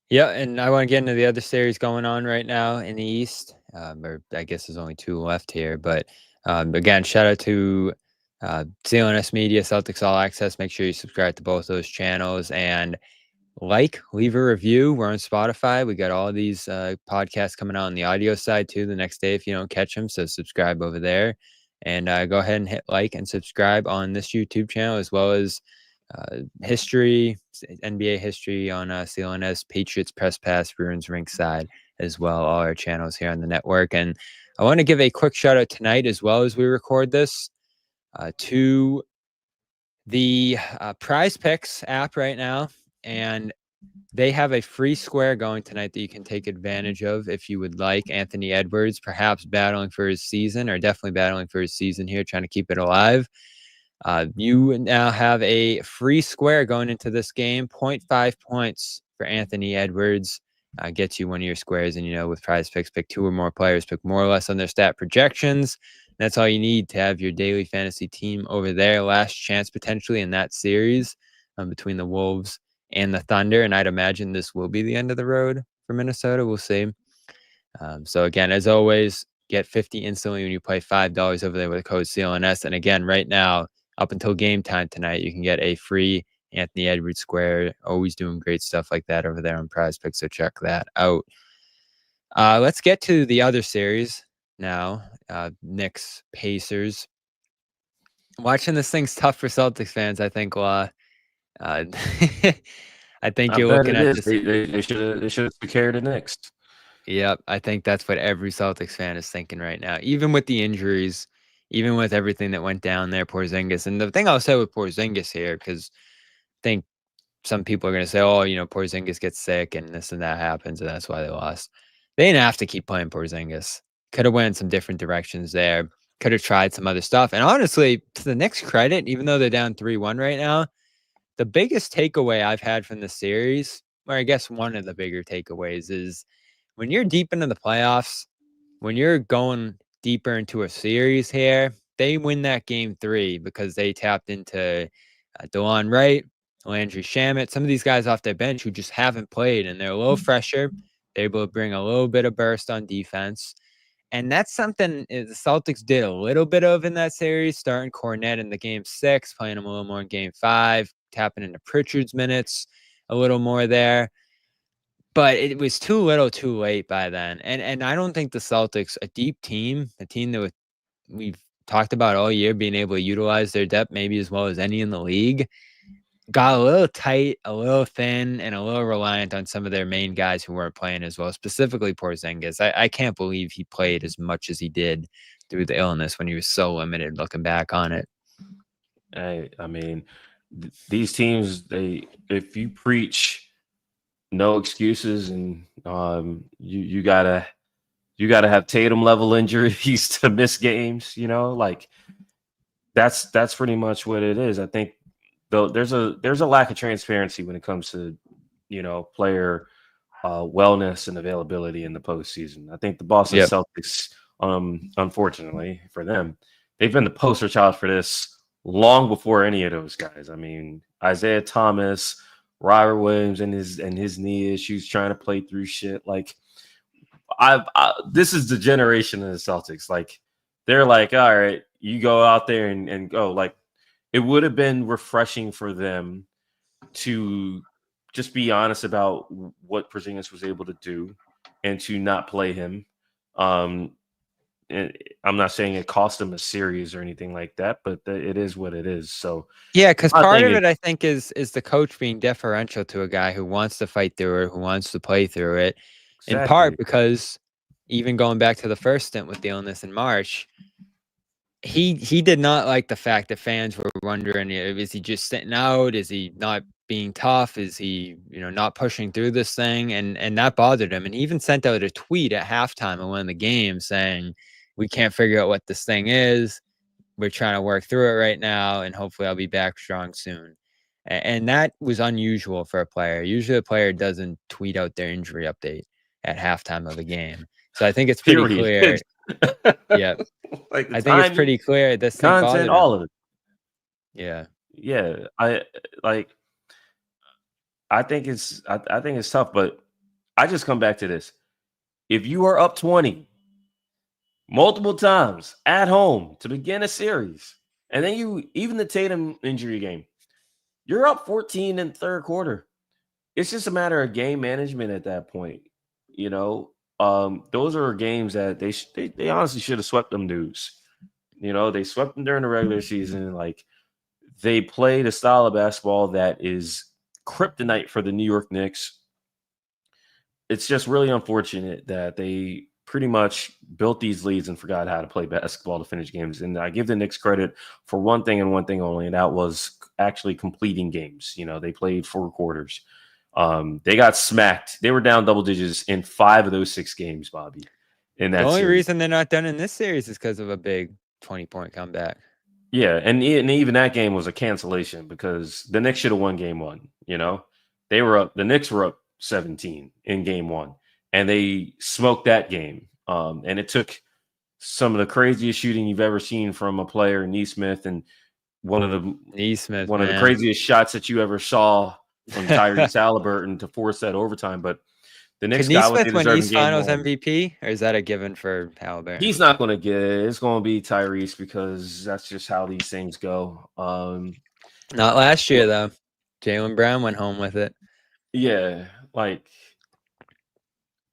Speaker 3: Yeah, and I want to get into the other series going on right now in the East. Or I guess there's only 2 left here. But again, shout out to CLNS Media, Celtics All Access. Make sure you subscribe to both those channels and leave a review. We're on Spotify. We got all these podcasts coming out on the audio side too the next day if you don't catch them. So subscribe over there. And go ahead and hit like and subscribe on this YouTube channel, as well as history, NBA history on CLNS, Patriots Press Pass, Bruins Rinkside as well, all our channels here on the network. And I want to give a quick shout out tonight, as well as we record this, to the Prize Picks app right now. And they have a free square going tonight that you can take advantage of if you would like. Anthony Edwards, perhaps battling for his season, or definitely battling for his season here, trying to keep it alive. You now have a free square going into this game. 0.5 points for Anthony Edwards gets you one of your squares. And, you know, with Prize Picks, pick 2 or more players, pick more or less on their stat projections. That's all you need to have your daily fantasy team over there. Last chance potentially in that series between the Wolves and the Thunder. And I'd imagine this will be the end of the road for Minnesota. We'll see. So again, as always, get 50 instantly when you play $5 over there with the code CLNS. And again, right now, up until game time tonight, you can get a free Anthony Edwards square. Always doing great stuff like that over there on Prize Picks, so check that out. Let's get to the other series now. Knicks Pacers. Watching this thing's tough for Celtics fans, I think. I think you're looking at this.
Speaker 6: They should have carried the Knicks.
Speaker 3: Yep, I think that's what every Celtics fan is thinking right now. Even with the injuries, even with everything that went down there, Porzingis. And the thing I'll say with Porzingis here, because I think some people are going to say, oh, you know, Porzingis gets sick and this and that happens, and that's why they lost. They didn't have to keep playing Porzingis. Could have went some different directions there. Could have tried some other stuff. And honestly, to the Knicks' credit, even though they're down 3-1 right now, the biggest takeaway I've had from the series, or I guess one of the bigger takeaways, is when you're deep into the playoffs, when you're going deeper into a series here, they win that game 3 because they tapped into DeLon Wright, Landry Shamet, some of these guys off their bench who just haven't played, and they're a little fresher. They're able to bring a little bit of burst on defense. And that's something the Celtics did a little bit of in that series, starting Cornette in the game 6, playing him a little more in game 5, tapping into Pritchard's minutes a little more there. But it was too little too late by then. And I don't think the Celtics, a deep team, a team that we've talked about all year, being able to utilize their depth maybe as well as any in the league, got a little tight, a little thin, and a little reliant on some of their main guys who weren't playing as well, specifically Porzingis. I can't believe he played as much as he did through the illness when he was so limited looking back on it.
Speaker 6: I mean, these teams, if you preach no excuses and you gotta have Tatum level injuries to miss games, you know, like that's pretty much what it is. I think though there's a lack of transparency when it comes to, you know, player wellness and availability in the postseason. I think the Boston Celtics, unfortunately for them, they've been the poster child for this long before any of those guys. I mean, Isaiah Thomas, Robert Williams, and his knee issues, trying to play through shit. Like, this is the generation of the Celtics. Like, they're like, all right, you go out there and go. Like, it would have been refreshing for them to just be honest about what Porzingis was able to do and to not play him. I'm not saying it cost them a series or anything like that, but it is what it is. So
Speaker 3: yeah, because part of it, I think, is the coach being deferential to a guy who wants to fight through it, who wants to play through it. Exactly. In part because even going back to the first stint with the illness in March, he did not like the fact that fans were wondering, is he just sitting out? Is he not being tough? Is he, not pushing through this thing? And that bothered him. And he even sent out a tweet at halftime of one of the games saying, we can't figure out what this thing is. We're trying to work through it right now, and hopefully I'll be back strong soon. And that was unusual for a player. Usually a player doesn't tweet out their injury update at halftime of a game. So I think it's pretty clear. Yeah.
Speaker 6: Like
Speaker 3: I think it's pretty clear this thing bothered
Speaker 6: content,
Speaker 3: him.
Speaker 6: all of it.
Speaker 3: Yeah.
Speaker 6: Yeah. I think it's tough, but I just come back to this. If you are up 20 multiple times at home to begin a series, and then even the Tatum injury game, you're up 14 in the third quarter. It's just a matter of game management at that point. You know, those are games that they honestly should have swept them dudes. You know, they swept them during the regular season. Like, they played a style of basketball that is kryptonite for the New York Knicks. It's just really unfortunate that they pretty much built these leads and forgot how to play basketball to finish games. And I give the Knicks credit for one thing and one thing only, and that was actually completing games. You know, they played 4 quarters. They got smacked. They were down double digits in 5 of those 6 games, Bobby. The
Speaker 3: only reason they're not done in this series is because of a big 20-point comeback.
Speaker 6: Yeah, and even that game was a cancellation because the Knicks should have won game 1. You know, the Knicks were up 17 in game 1, and they smoked that game. And it took some of the craziest shooting you've ever seen from a player, Nesmith, and one of the craziest shots that you ever saw from Tyrese Haliburton to force that overtime. But the Knicks got what they deserved in game 1.
Speaker 3: Finals MVP, or is that a given for Haliburton?
Speaker 6: He's not going to get it. It's going to be Tyrese because that's just how these things go.
Speaker 3: Not last year, though. Jaylen Brown went home with it.
Speaker 6: Yeah, like,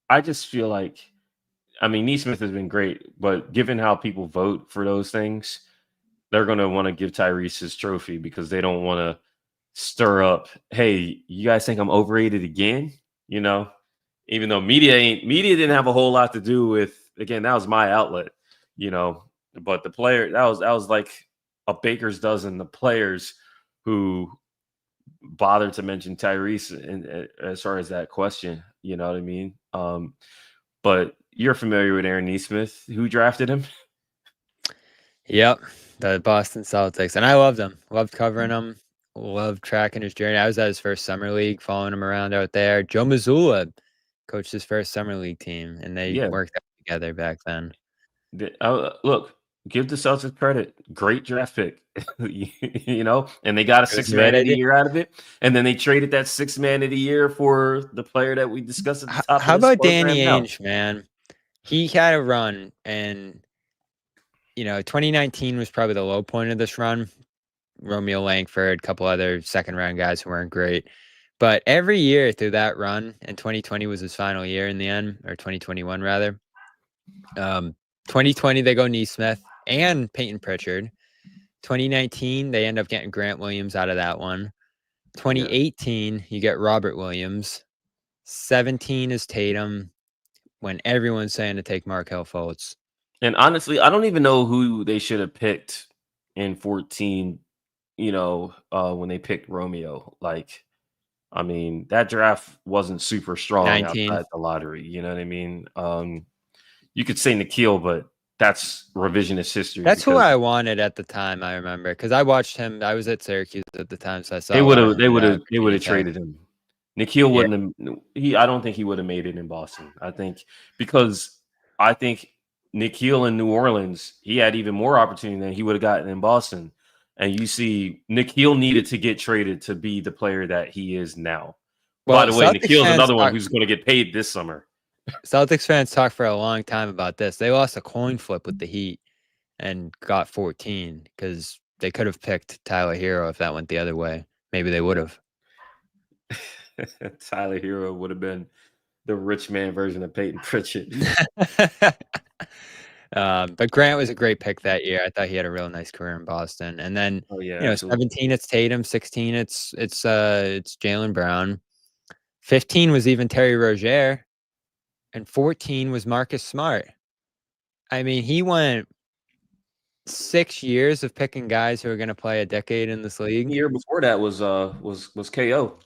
Speaker 6: I just feel like, I mean, Nesmith has been great, but given how people vote for those things, they're going to want to give Tyrese his trophy because they don't want to stir up, hey, you guys think I'm overrated again? You know, even though media didn't have a whole lot to do with, again, that was my outlet, you know, but the player, that was like a baker's dozen, the players who bothered to mention Tyrese as far as that question, you know what I mean? But you're familiar with Aaron Nesmith, who drafted him?
Speaker 3: Yep, the Boston Celtics, and I loved him. Loved covering him. Loved tracking his journey. I was at his first summer league, following him around out there. Joe Mazzulla coached his first summer league team, and they worked out together back then.
Speaker 6: Look, give the Celtics credit. Great draft pick, you know, and they got a 6th man of the year out of it. And then they traded that 6th man of the year for the player that we discussed at the top.
Speaker 3: How about Danny Ainge, man? He had a run, and, you know, 2019 was probably the low point of this run. Romeo Langford, a couple other second-round guys who weren't great. But every year through that run, and 2020 was his final year in the end, or 2021 rather. 2020, they go Nesmith and Peyton Pritchard. 2019, they end up getting Grant Williams out of that one. 2018, you get Robert Williams. 17 is Tatum, when everyone's saying to take Markelle Fultz.
Speaker 6: And honestly, I don't even know who they should have picked in 14, you know, when they picked Romeo. Like, I mean, that draft wasn't super strong
Speaker 3: 19.
Speaker 6: outside the lottery. You know what I mean? You could say Nikhil, but that's revisionist history.
Speaker 3: That's who I wanted at the time, I remember, because I watched him. I was at Syracuse at the time, so I saw.
Speaker 6: They would have traded him. Nikhil wouldn't have. I don't think he would have made it in Boston. I think Nikhil in New Orleans, he had even more opportunity than he would have gotten in Boston. And you see, Nikhil needed to get traded to be the player that he is now. Well, by the way, Nikhil's another one who's going to get paid this summer.
Speaker 3: Celtics fans talked for a long time about this. They lost a coin flip with the Heat and got 14 because they could have picked Tyler Hero if that went the other way. Maybe they would have.
Speaker 6: Tyler Hero would have been the rich man version of Peyton Pritchard.
Speaker 3: But Grant was a great pick that year. I thought he had a real nice career in Boston. And then, absolutely. 17, it's Tatum. 16, it's Jaylen Brown. 15 was even Terry Rozier. And 14 was Marcus Smart. I mean, he went 6 years of picking guys who are going to play a decade in this league.
Speaker 6: The year before that was KO.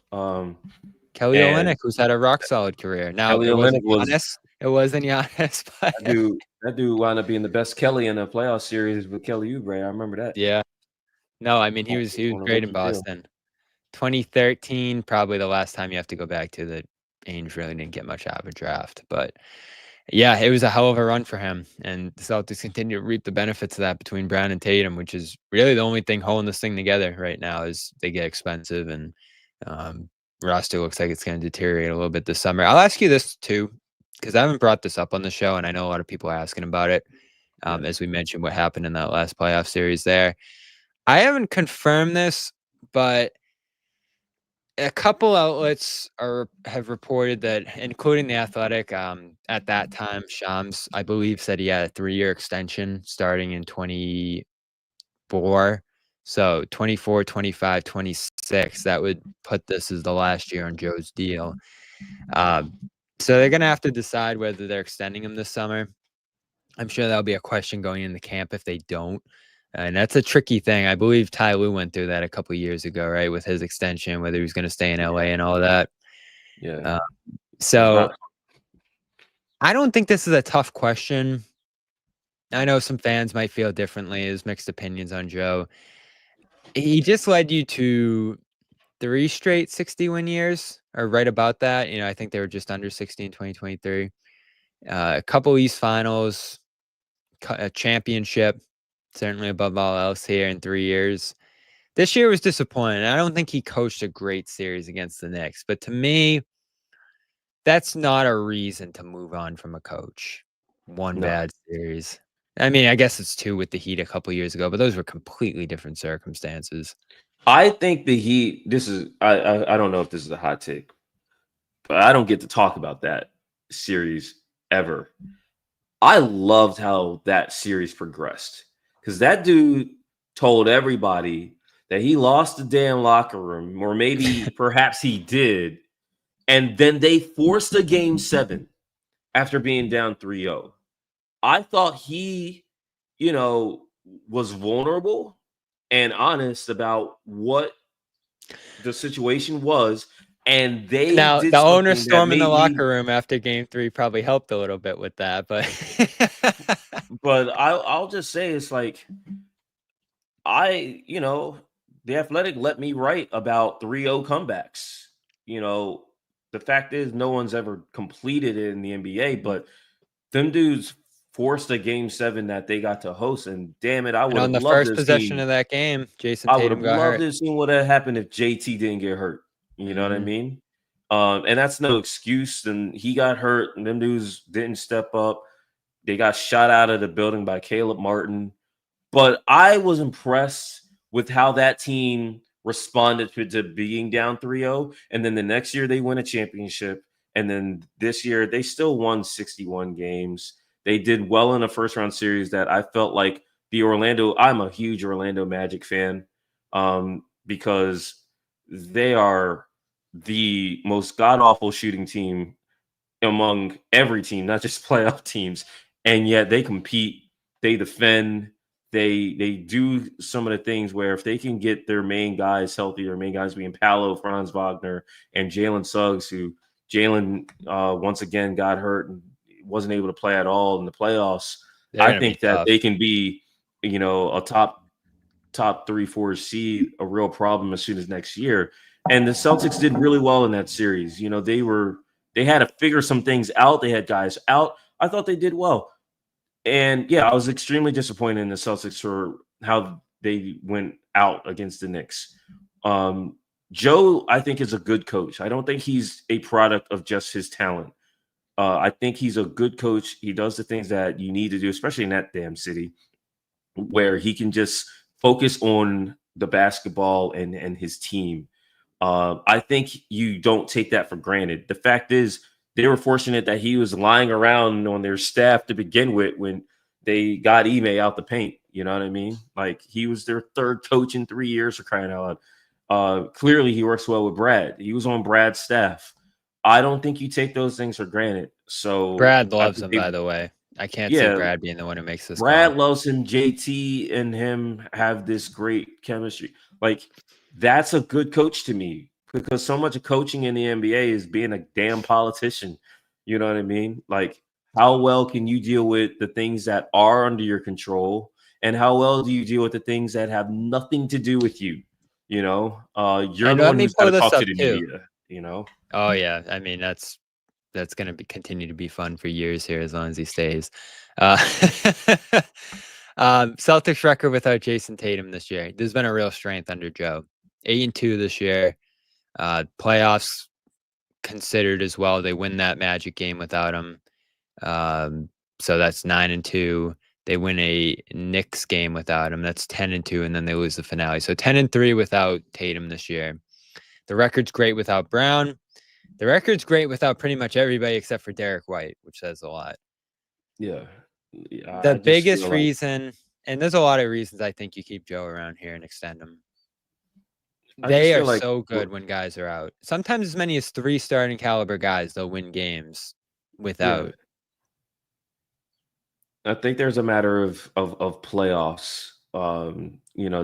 Speaker 3: Kelly Olynyk, who's had a rock solid career. Now,
Speaker 6: Kelly Olynyk was
Speaker 3: It wasn't Giannis, but
Speaker 6: That dude wound up being the best Kelly in a playoff series with Kelly Oubre. I remember that.
Speaker 3: yeah. No, I mean he was
Speaker 6: On a
Speaker 3: great in
Speaker 6: rookie deal.
Speaker 3: Boston. 2013, probably the last time you have to go back to that Ainge really didn't get much out of a draft. But yeah, it was a hell of a run for him. And the Celtics continue to reap the benefits of that between Brown and Tatum, which is really the only thing holding this thing together right now is they get expensive and roster looks like it's going to deteriorate a little bit this summer. I'll ask you this too, because I haven't brought this up on the show and I know a lot of people are asking about it. As we mentioned, what happened in that last playoff series there. I haven't confirmed this, but a couple outlets have reported that, including The Athletic, at that time, Shams, I believe, said he had a 3-year extension starting in 24. So 24, 25, 26, that would put this as the last year on Joe's deal. So they're going to have to decide whether they're extending him this summer. I'm sure that'll be a question going into camp if they don't. And that's a tricky thing. I believe Ty Lue went through that a couple of years ago, right? With his extension, whether he was going to stay in LA and all that.
Speaker 6: Yeah.
Speaker 3: So I don't think this is a tough question. I know some fans might feel differently. There's mixed opinions on Joe. He just led you to 3 straight 60-win years, or right about that. I think they were just under 60 in 2023. A couple East Finals, a championship. Certainly above all else here in 3 years. This year was disappointing. I don't think he coached a great series against the Knicks. But to me, that's not a reason to move on from a coach. One bad series. I mean, I guess it's 2 with the Heat a couple years ago, but those were completely different circumstances.
Speaker 6: I think the Heat, I don't know if this is a hot take, but I don't get to talk about that series ever. I loved how that series progressed. Because that dude told everybody that he lost the damn locker room, or maybe perhaps he did. And then they forced a game 7 after being down 3-0. I thought he, was vulnerable and honest about what the situation was. And they
Speaker 3: now
Speaker 6: did
Speaker 3: the owner
Speaker 6: something
Speaker 3: storm in the
Speaker 6: that
Speaker 3: locker room after game 3 probably helped a little bit with that, but
Speaker 6: I'll just say it's like the Athletic let me write about 3-0 comebacks. The fact is no one's ever completed it in the NBA, but them dudes forced a game 7 that they got to host, and damn it, I would have
Speaker 3: on the
Speaker 6: loved
Speaker 3: first possession of that game, Jason
Speaker 6: I would
Speaker 3: Tatum
Speaker 6: have
Speaker 3: got
Speaker 6: loved
Speaker 3: hurt.
Speaker 6: to have seen what had happened if JT didn't get hurt. You know what I mean? And that's no excuse. And he got hurt, and them dudes didn't step up. They got shot out of the building by Caleb Martin. But I was impressed with how that team responded to being down 3-0. And then the next year they win a championship. And then this year they still won 61 games. They did well in a first round series that I felt like I'm a huge Orlando Magic fan because they are the most god-awful shooting team among every team, not just playoff teams. And yet they compete, they defend, they do some of the things where if they can get their main guys healthy, their main guys being Paolo, Franz Wagner, and Jalen Suggs, who Jalen once again got hurt and wasn't able to play at all in the playoffs. I think that they can be, a top 3-4 seed, a real problem as soon as next year. And the Celtics did really well in that series. They had to figure some things out. They had guys out. I thought they did well. And yeah, I was extremely disappointed in the Celtics for how they went out against the Knicks. Joe, I think, is a good coach. I don't think he's a product of just his talent. I think he's a good coach. He does the things that you need to do, especially in that damn city, where he can just focus on the basketball and his team. I think you don't take that for granted. The fact is, they were fortunate that he was lying around on their staff to begin with when they got Ime out the paint. You know what I mean? Like, he was their 3rd coach in 3 years, for crying out loud. Clearly, he works well with Brad. He was on Brad's staff. I don't think you take those things for granted. So
Speaker 3: Brad loves him, by the way. I can't see Brad being the one who makes this
Speaker 6: Brad
Speaker 3: call.
Speaker 6: loves him. JT and him have this great chemistry. Like, that's a good coach to me, because so much of coaching in the NBA is being a damn politician. You know what I mean? Like, how well can you deal with the things that are under your control, and how well do you deal with the things that have nothing to do with you? You know, you're
Speaker 3: And
Speaker 6: the
Speaker 3: let
Speaker 6: one
Speaker 3: me
Speaker 6: who's got
Speaker 3: pull
Speaker 6: to
Speaker 3: this
Speaker 6: talk to
Speaker 3: up
Speaker 6: the
Speaker 3: too.
Speaker 6: media. You know.
Speaker 3: Oh yeah, I mean that's going to continue to be fun for years here as long as he stays. Uh, Celtics record without Jason Tatum this year. There's been a real strength under Joe. 8-2 this year. Playoffs considered as well. They win that Magic game without him. So that's 9-2. They win a Knicks game without him. That's 10-2, and then they lose the finale. So 10-3 without Tatum this year. The record's great without Brown. The record's great without pretty much everybody except for Derek White, which says a lot.
Speaker 6: Yeah.
Speaker 3: The biggest reason, and there's a lot of reasons I think you keep Joe around here and extend him. They are so good when guys are out. Sometimes as many as 3 starting caliber guys, they'll win games without.
Speaker 6: Yeah. I think there's a matter of playoffs,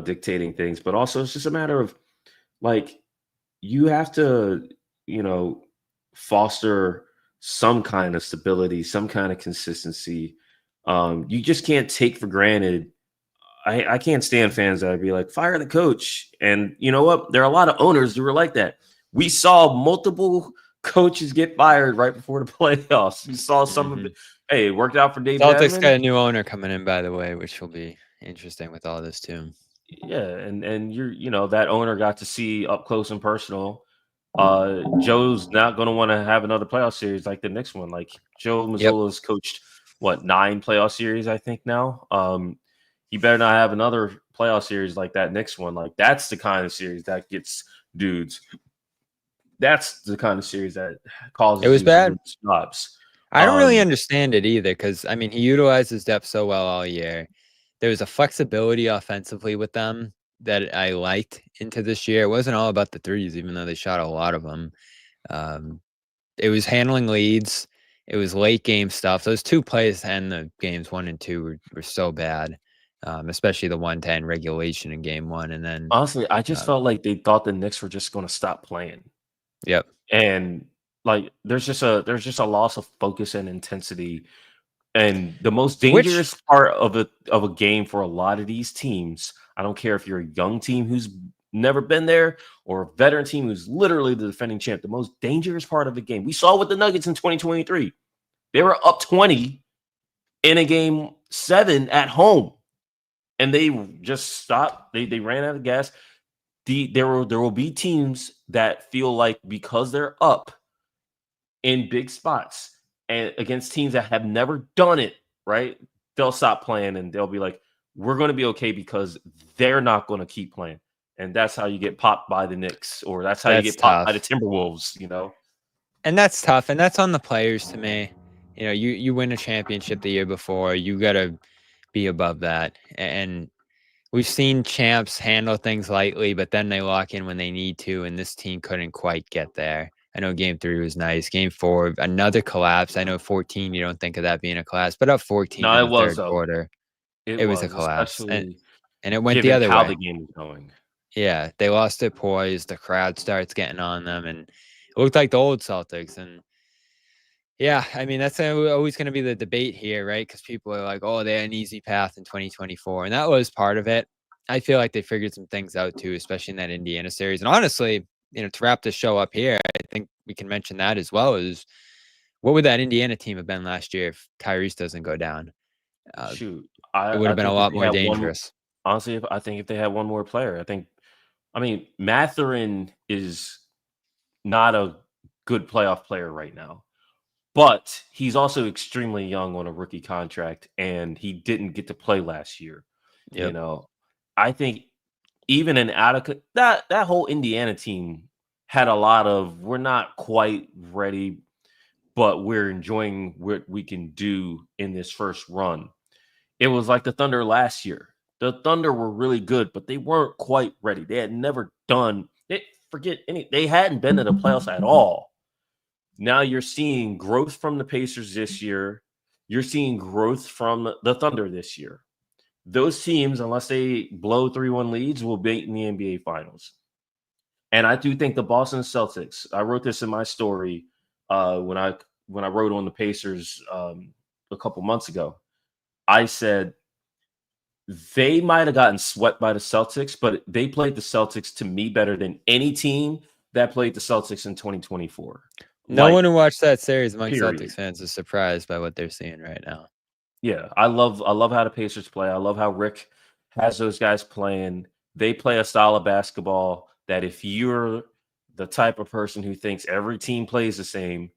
Speaker 6: dictating things, but also it's just a matter of like you have to, foster some kind of stability, some kind of consistency. You just can't take for granted. I can't stand fans that would be like, fire the coach. And you know what? There are a lot of owners who are like that. We saw multiple coaches get fired right before the playoffs. We saw some of it. Hey, it worked out for Dave
Speaker 3: Celtics
Speaker 6: Madden.
Speaker 3: got a new owner coming in, by the way, which will be interesting with all this too.
Speaker 6: Yeah, and that owner got to see up close and personal. Joe's not going to want to have another playoff series like the next one. Like Joe Mazzulla's coached 9 playoff series, I think now. He better not have another playoff series like that next one. Like that's the kind of series that gets dudes. That's the kind of series that causes
Speaker 3: it was bad
Speaker 6: jobs.
Speaker 3: I don't really understand it either because I mean he utilized his depth so well all year. There was a flexibility offensively with them that I liked into this year. It wasn't all about the threes, even though they shot a lot of them. It was handling leads. It was late game stuff. Those 2 plays to end the games 1 and 2 were so bad, especially the 110 regulation in game 1. And then
Speaker 6: honestly, I just felt like they thought the Knicks were just going to stop playing.
Speaker 3: Yep.
Speaker 6: And like there's just a loss of focus and intensity. And the most dangerous part of a game for a lot of these teams, I don't care if you're a young team who's never been there or a veteran team who's literally the defending champ, the most dangerous part of the game. We saw with the Nuggets in 2023. They were up 20 in a game 7 at home. And they just stopped. They ran out of gas. There will be teams that feel like because they're up in big spots and against teams that have never done it, right? They'll stop playing and they'll be like, we're going to be okay because they're not going to keep playing. And that's how you get popped by the Knicks, or that's how you get popped by the Timberwolves,
Speaker 3: And that's tough. And that's on the players to me. You win a championship the year before, you got to be above that. And we've seen champs handle things lightly, but then they lock in when they need to. And this team couldn't quite get there. I know game 3 was nice. Game 4, another collapse. I know 14, you don't think of that being a collapse, but up 14 in the third quarter, it was a collapse. And it went the other way.
Speaker 6: How the game was going.
Speaker 3: Yeah, they lost their poise. The crowd starts getting on them, and it looked like the old Celtics. And yeah, I mean, that's always going to be the debate here, right? Because people are like, oh, they had an easy path in 2024. And that was part of it. I feel like they figured some things out too, especially in that Indiana series. And honestly, to wrap this show up here, I think we can mention that as well is what would that Indiana team have been last year if Tyrese doesn't go down?
Speaker 6: It
Speaker 3: would have been a lot more dangerous.
Speaker 6: Honestly, I think if they had one more player, Mathurin is not a good playoff player right now, but he's also extremely young on a rookie contract, and he didn't get to play last year.
Speaker 3: Yep.
Speaker 6: I think even in that whole Indiana team had a lot of, we're not quite ready, but we're enjoying what we can do in this first run. It was like the Thunder last year. The Thunder were really good, but they weren't quite ready. They had never done it. They hadn't been to the playoffs at all. Now you're seeing growth from the Pacers this year. You're seeing growth from the Thunder this year. Those teams, unless they blow 3-1 leads, will be in the NBA Finals. And I do think the Boston Celtics, I wrote this in my story when I wrote on the Pacers a couple months ago. I said they might have gotten swept by the Celtics, but they played the Celtics to me better than any team that played the Celtics in 2024.
Speaker 3: No one who watched that series among
Speaker 6: period.
Speaker 3: Celtics fans is surprised by what they're seeing right now.
Speaker 6: Yeah, I love how the Pacers play. I love how Rick has those guys playing. They play a style of basketball that if you're the type of person who thinks every team plays the same,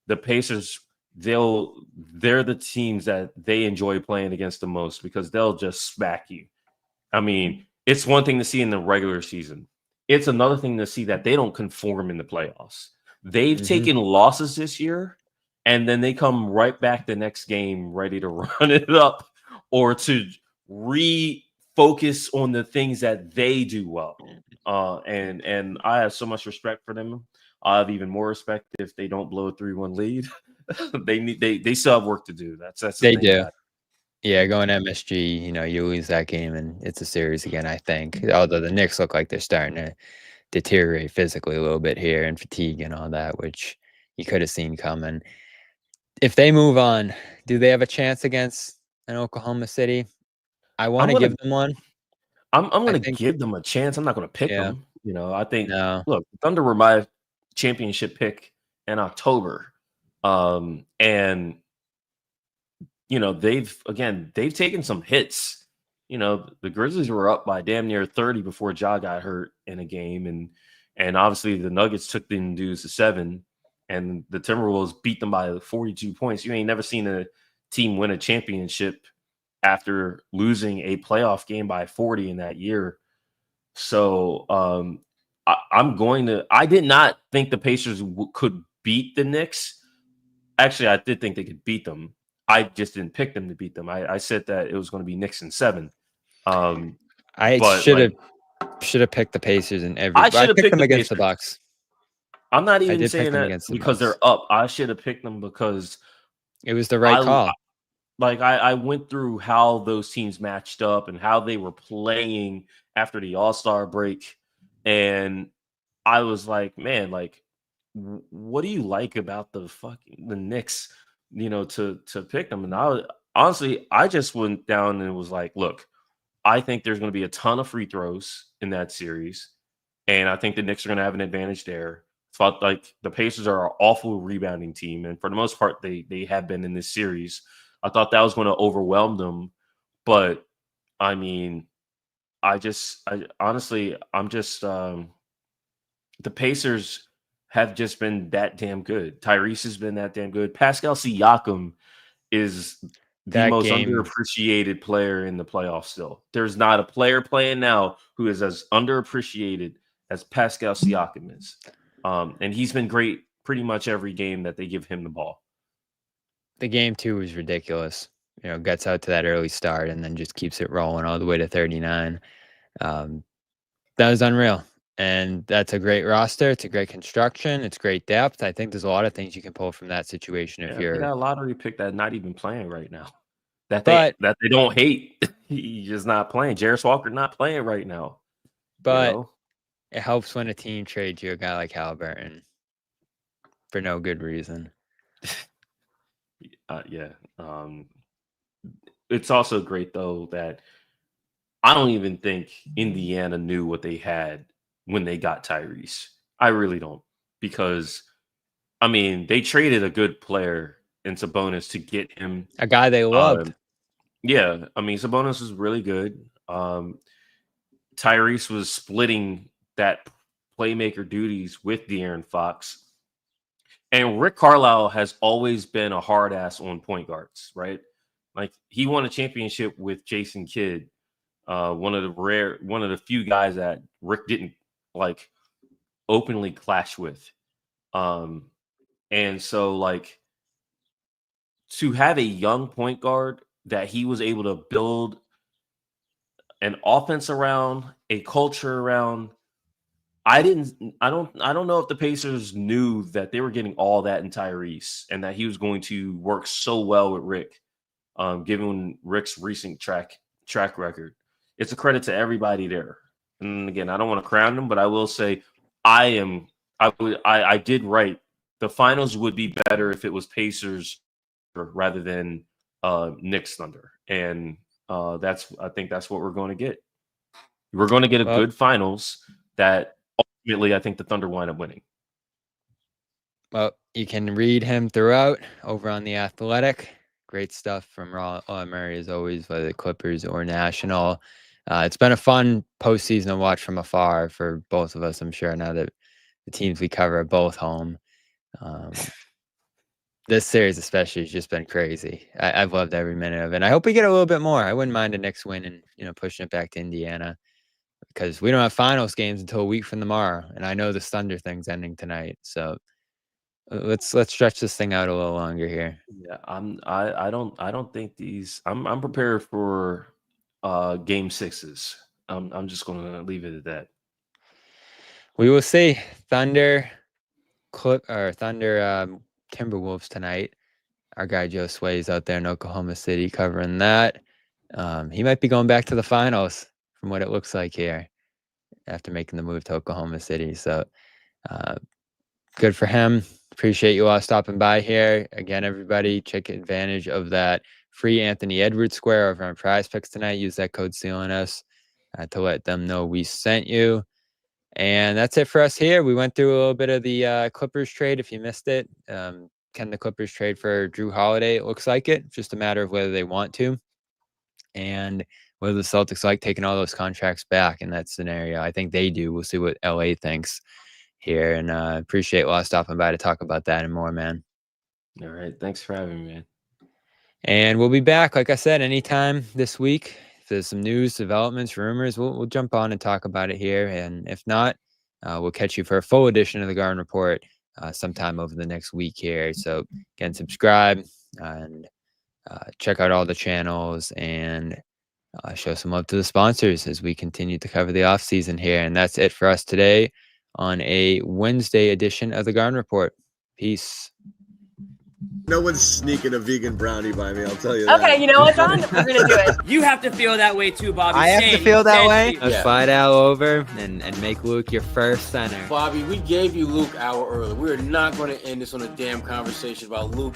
Speaker 6: the Pacers, they're the teams that they enjoy playing against the most because they'll just smack you. I mean, it's one thing to see in the regular season. It's another thing to see that they don't conform in the playoffs. They've taken losses this year, and then they come right back the next game ready to run it up or to refocus on the things that they do well. And I have so much respect for them. I have even more respect if they don't blow a 3-1 lead. They still have work to do. That's the
Speaker 3: They
Speaker 6: thing
Speaker 3: do. Yeah, going MSG, you lose that game and it's a series again, I think. Although the Knicks look like they're starting to deteriorate physically a little bit here and fatigue and all that, which you could have seen coming. If they move on, do they have a chance against an Oklahoma City? I want to give them one.
Speaker 6: I'm going to give them a chance. I'm not going to pick them. I think, look, Thunder were my championship pick in October. And they've taken some hits. The Grizzlies were up by damn near 30 before Ja got hurt in a game, and obviously the Nuggets took them dudes to 7, and the Timberwolves beat them by 42 points. You ain't never seen a team win a championship after losing a playoff game by 40 in that year. So I did not think the Pacers could beat the Knicks. Actually, I did think they could beat them. I just didn't pick them to beat them. I said that it was going to be Knicks in 7.
Speaker 3: I should have picked the Pacers in every.
Speaker 6: I should have picked them
Speaker 3: against the Bucks.
Speaker 6: I'm not even saying that because they're up. I should have picked them because
Speaker 3: it was the right call.
Speaker 6: I went through how those teams matched up and how they were playing after the All-Star break, and I was like, man, like, what do you like about the Knicks? To pick them. And I just went down and was like, look, I think there's going to be a ton of free throws in that series, and I think the Knicks are going to have an advantage there. Thought like the Pacers are an awful rebounding team, and for the most part, they have been in this series. I thought that was going to overwhelm them, but I mean, I'm just the Pacers have just been that damn good. Tyrese has been that damn good. Pascal Siakam is the most underappreciated player in the playoffs still. There's not a player playing now who is as underappreciated as Pascal Siakam is. And he's been great pretty much every game that they give him the ball.
Speaker 3: The game 2 was ridiculous. Gets out to that early start and then just keeps it rolling all the way to 39. That was unreal. And that's a great roster. It's a great construction. It's great depth. I think there's a lot of things you can pull from that situation if you're.
Speaker 6: They got a lottery pick that's not even playing right now. That they don't hate. He's just not playing. Jarris Walker not playing right now.
Speaker 3: But it helps when a team trades you a guy like Haliburton for no good reason.
Speaker 6: It's also great though that I don't even think Indiana knew what they had when they got Tyrese. I really don't, because I mean they traded a good player in Sabonis to get him,
Speaker 3: a guy they loved.
Speaker 6: Yeah, I mean Sabonis was really good. Tyrese was splitting that playmaker duties with De'Aaron Fox. And Rick Carlisle has always been a hard ass on point guards, right? Like he won a championship with Jason Kidd, one of the few guys that Rick didn't like openly clash with. And so like to have a young point guard that he was able to build an offense around, a culture around. I don't know if the Pacers knew that they were getting all that in Tyrese and that he was going to work so well with Rick, given Rick's recent track record. It's a credit to everybody there. And again, I don't want to crown him, but I will say I did right. The finals would be better if it was Pacers rather than Knicks Thunder, and I think that's what we're going to get. We're going to get a good finals that ultimately I think the Thunder wind up winning.
Speaker 3: Well, you can read him throughout over on The Athletic. Great stuff from Raw Murray, as always, whether the Clippers or National. It's been a fun postseason to watch from afar for both of us, I'm sure, now that the teams we cover are both home. This series especially has just been crazy. I've loved every minute of it. And I hope we get a little bit more. I wouldn't mind a Knicks win and pushing it back to Indiana, because we don't have finals games until a week from tomorrow. And I know the Thunder thing's ending tonight. So let's stretch this thing out a little longer here.
Speaker 6: Yeah, I don't think I'm prepared for game sixes. I'm just gonna leave it at that.
Speaker 3: We will see. Thunder Timberwolves tonight. Our guy Joe Sway's out there in Oklahoma City covering that. He might be going back to the finals from what it looks like here after making the move to Oklahoma City. So good for him. Appreciate you all stopping by here. Again, everybody, take advantage of that free Anthony Edwards square over on Prize Picks tonight. Use that code CLNS to let them know we sent you. And that's it for us here. We went through a little bit of the Clippers trade. If you missed it, can the Clippers trade for Jrue Holiday? It looks like it. Just a matter of whether they want to, and whether the Celtics like taking all those contracts back in that scenario. I think they do. We'll see what LA thinks here. And appreciate you all stopping by to talk about that and more, man.
Speaker 6: All right. Thanks for having me, man.
Speaker 3: And we'll be back, like I said, anytime this week. If there's some news, developments, rumors, we'll jump on and talk about it here. And if not, we'll catch you for a full edition of the Garden Report sometime over the next week here. So again, subscribe and check out all the channels and show some love to the sponsors as we continue to cover the offseason here. And that's it for us today on a Wednesday edition of the Garden Report. Peace.
Speaker 2: No one's sneaking a vegan brownie by me, I'll tell you that.
Speaker 5: Okay, you know what, John? We're going to do it.
Speaker 1: You have to feel that way too, Bobby.
Speaker 3: I have to feel that way.
Speaker 1: Let's
Speaker 3: Slide Al over and make Luke your first center.
Speaker 4: Bobby, we gave you Luke an hour early. We're not going to end this on a damn conversation about Luke